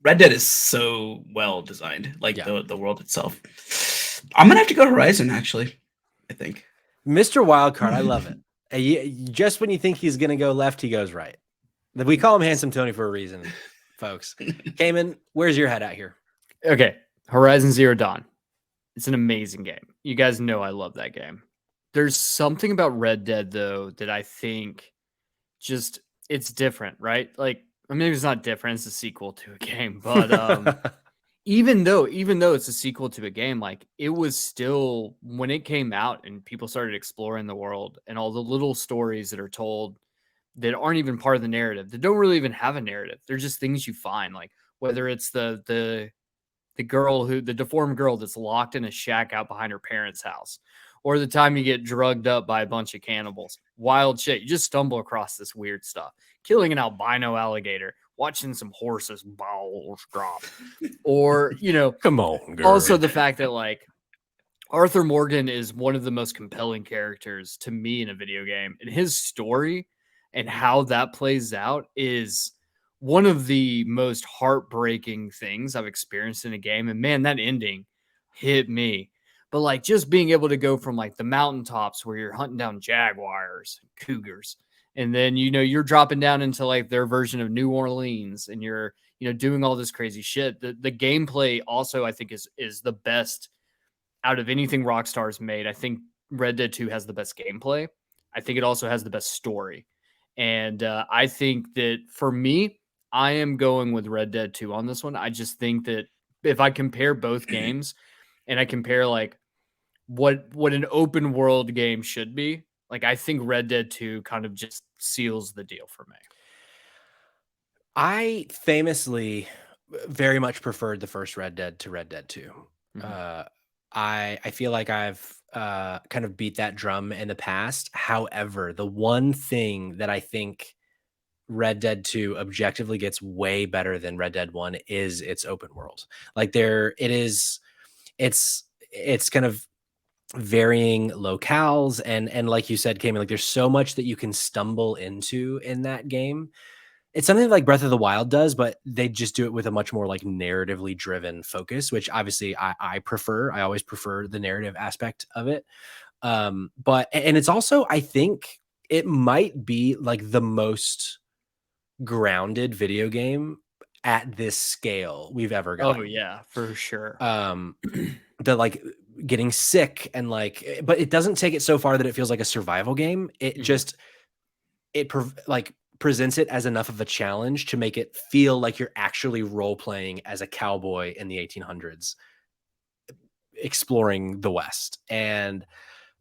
Red Dead is so well designed, like the world itself. I'm gonna have to go Horizon, actually. I think Mr. Wildcard, I love it. Just when you think he's gonna go left, he goes right. We call him Handsome Tony for a reason, folks. Cayman, where's your head at here? Okay, Horizon Zero Dawn. It's an amazing game. You guys know I love that game. There's something about Red Dead though that I think just it's different, right? Like. Or maybe it's not different. It's a sequel to a game, but even though it's a sequel to a game, like it was still when it came out and people started exploring the world and all the little stories that are told that aren't even part of the narrative, that don't really even have a narrative. They're just things you find, like whether it's the girl the deformed girl that's locked in a shack out behind her parents' house, or the time you get drugged up by a bunch of cannibals. Wild shit. You just stumble across this weird stuff. Killing an albino alligator, watching some horses balls drop. Or, come on, girl. Also the fact that like Arthur Morgan is one of the most compelling characters to me in a video game. And his story and how that plays out is one of the most heartbreaking things I've experienced in a game. And man, that ending hit me. But like just being able to go from like the mountaintops where you're hunting down jaguars, cougars, and then you're dropping down into like their version of New Orleans, and you're doing all this crazy shit. The gameplay also, I think, is the best out of anything Rockstar's made. I think Red Dead 2 has the best gameplay. I think it also has the best story. And I think that for me, I am going with Red Dead 2 on this one. I just think that if I compare both games and I compare like what an open world game should be, like I think Red Dead 2 kind of just seals the deal for me. I famously very much preferred the first Red Dead to Red Dead 2. Mhm. I feel like I've kind of beat that drum in the past. However, the one thing that I think Red Dead 2 objectively gets way better than Red Dead 1 is its open world. Like it's kind of varying locales and like you said, Cayman, like there's so much that you can stumble into in that game. It's something like Breath of the Wild does, but they just do it with a much more like narratively driven focus, which obviously I prefer. I always prefer the narrative aspect of it. But it's also, I think it might be like the most grounded video game at this scale we've ever gotten. Oh yeah, for sure. The like getting sick and like, but it doesn't take it so far that it feels like a survival game. It just presents it as enough of a challenge to make it feel like you're actually role playing as a cowboy in the 1800s exploring the West. And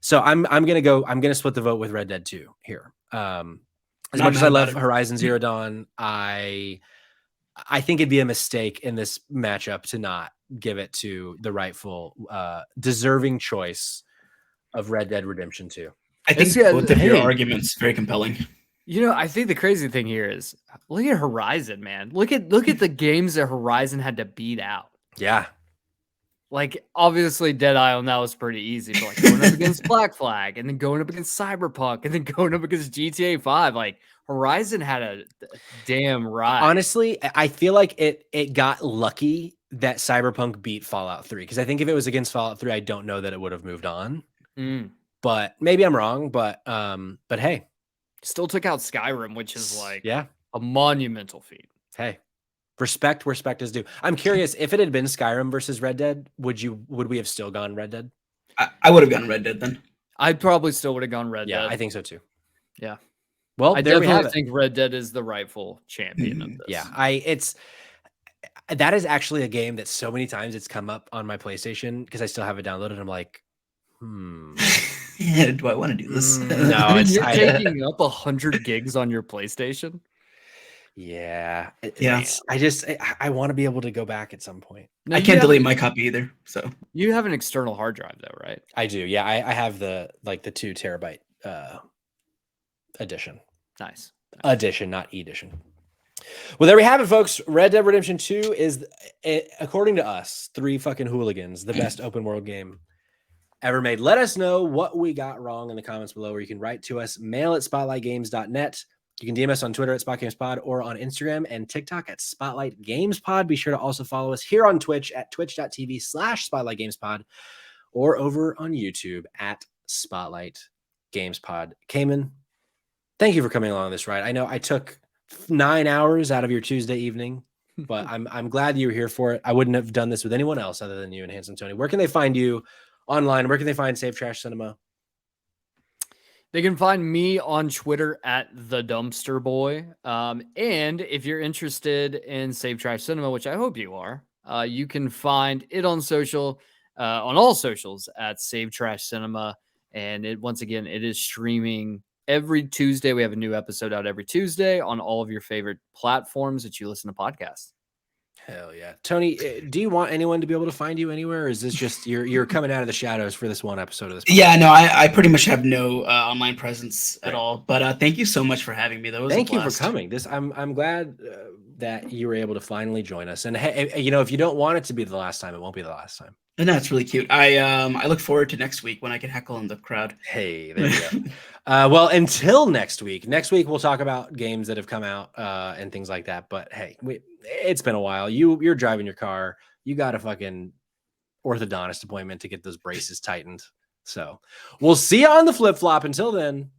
so I'm going to split the vote with Red Dead 2 here. As much as I love Horizon Zero Dawn, I think it'd be a mistake in this matchup to not give it to the rightful deserving choice of Red Dead Redemption 2. I think both of your arguments very compelling. I think the crazy thing here is look at Horizon, man. Look at the games that Horizon had to beat out. Yeah. Like obviously Dead Island, that was pretty easy, but like going up against Black Flag and then going up against Cyberpunk and then going up against GTA 5, like Horizon had a damn ride. Honestly, I feel like it got lucky that Cyberpunk beat Fallout 3, because I think if it was against Fallout 3, I don't know that it would have moved on. But maybe I'm wrong. But hey. Still took out Skyrim, which is like a monumental feat. Hey, respect is due. I'm curious, if it had been Skyrim versus Red Dead, would we have still gone Red Dead? I would have gone Red Dead then. I probably still would have gone Red Dead. Yeah, I think so too. Yeah. Well, I definitely think Red Dead is the rightful champion of this. Yeah, that is actually a game that so many times it's come up on my PlayStation because I still have it downloaded. I'm like, do I want to do this? No, you're taking up 100 gigs on your PlayStation. Yeah. Yeah. I want to be able to go back at some point. I can't delete my copy either. So you have an external hard drive though, right? I do. Yeah. I have the 2 terabyte edition. Nice. Edition, not edition. Well, there we have it, folks. Red Dead Redemption 2 is, according to us, 3 fucking hooligans, the best open world game ever made. Let us know what we got wrong in the comments below, where you can write to us, mail at spotlightgames.net. You can DM us on Twitter at SpotGamesPod or on Instagram and TikTok at SpotlightGamesPod. Be sure to also follow us here on Twitch at twitch.tv/SpotlightGamesPod or over on YouTube at SpotlightGamesPod. Cayman, thank you for coming along this ride. I know I took 9 hours out of your Tuesday evening, but I'm glad you were here for it. I wouldn't have done this with anyone else other than you and Handsome Tony. Where can they find you online? Where can they find Save Trash Cinema? They can find me on Twitter at the Dumpster Boy. And if you're interested in Save Trash Cinema, which I hope you are, you can find it on on all socials at Save Trash Cinema. And once again, it is streaming every Tuesday. We have a new episode out every Tuesday on all of your favorite platforms that you listen to podcasts. Hell yeah. Tony, do you want anyone to be able to find you anywhere? Or is this just you're coming out of the shadows for this one episode of this podcast? Yeah, no, I pretty much have no online presence at all. But thank you so much for having me. Thank you for coming. I'm glad that you were able to finally join us. And hey, if you don't want it to be the last time, it won't be the last time. And that's really cute. I look forward to next week when I can heckle in the crowd. Hey, there you go. Well, until next week we'll talk about games that have come out and things like that. But hey, it's been a while. You're driving your car. You got a fucking orthodontist appointment to get those braces tightened. So we'll see you on the flip flop. Until then,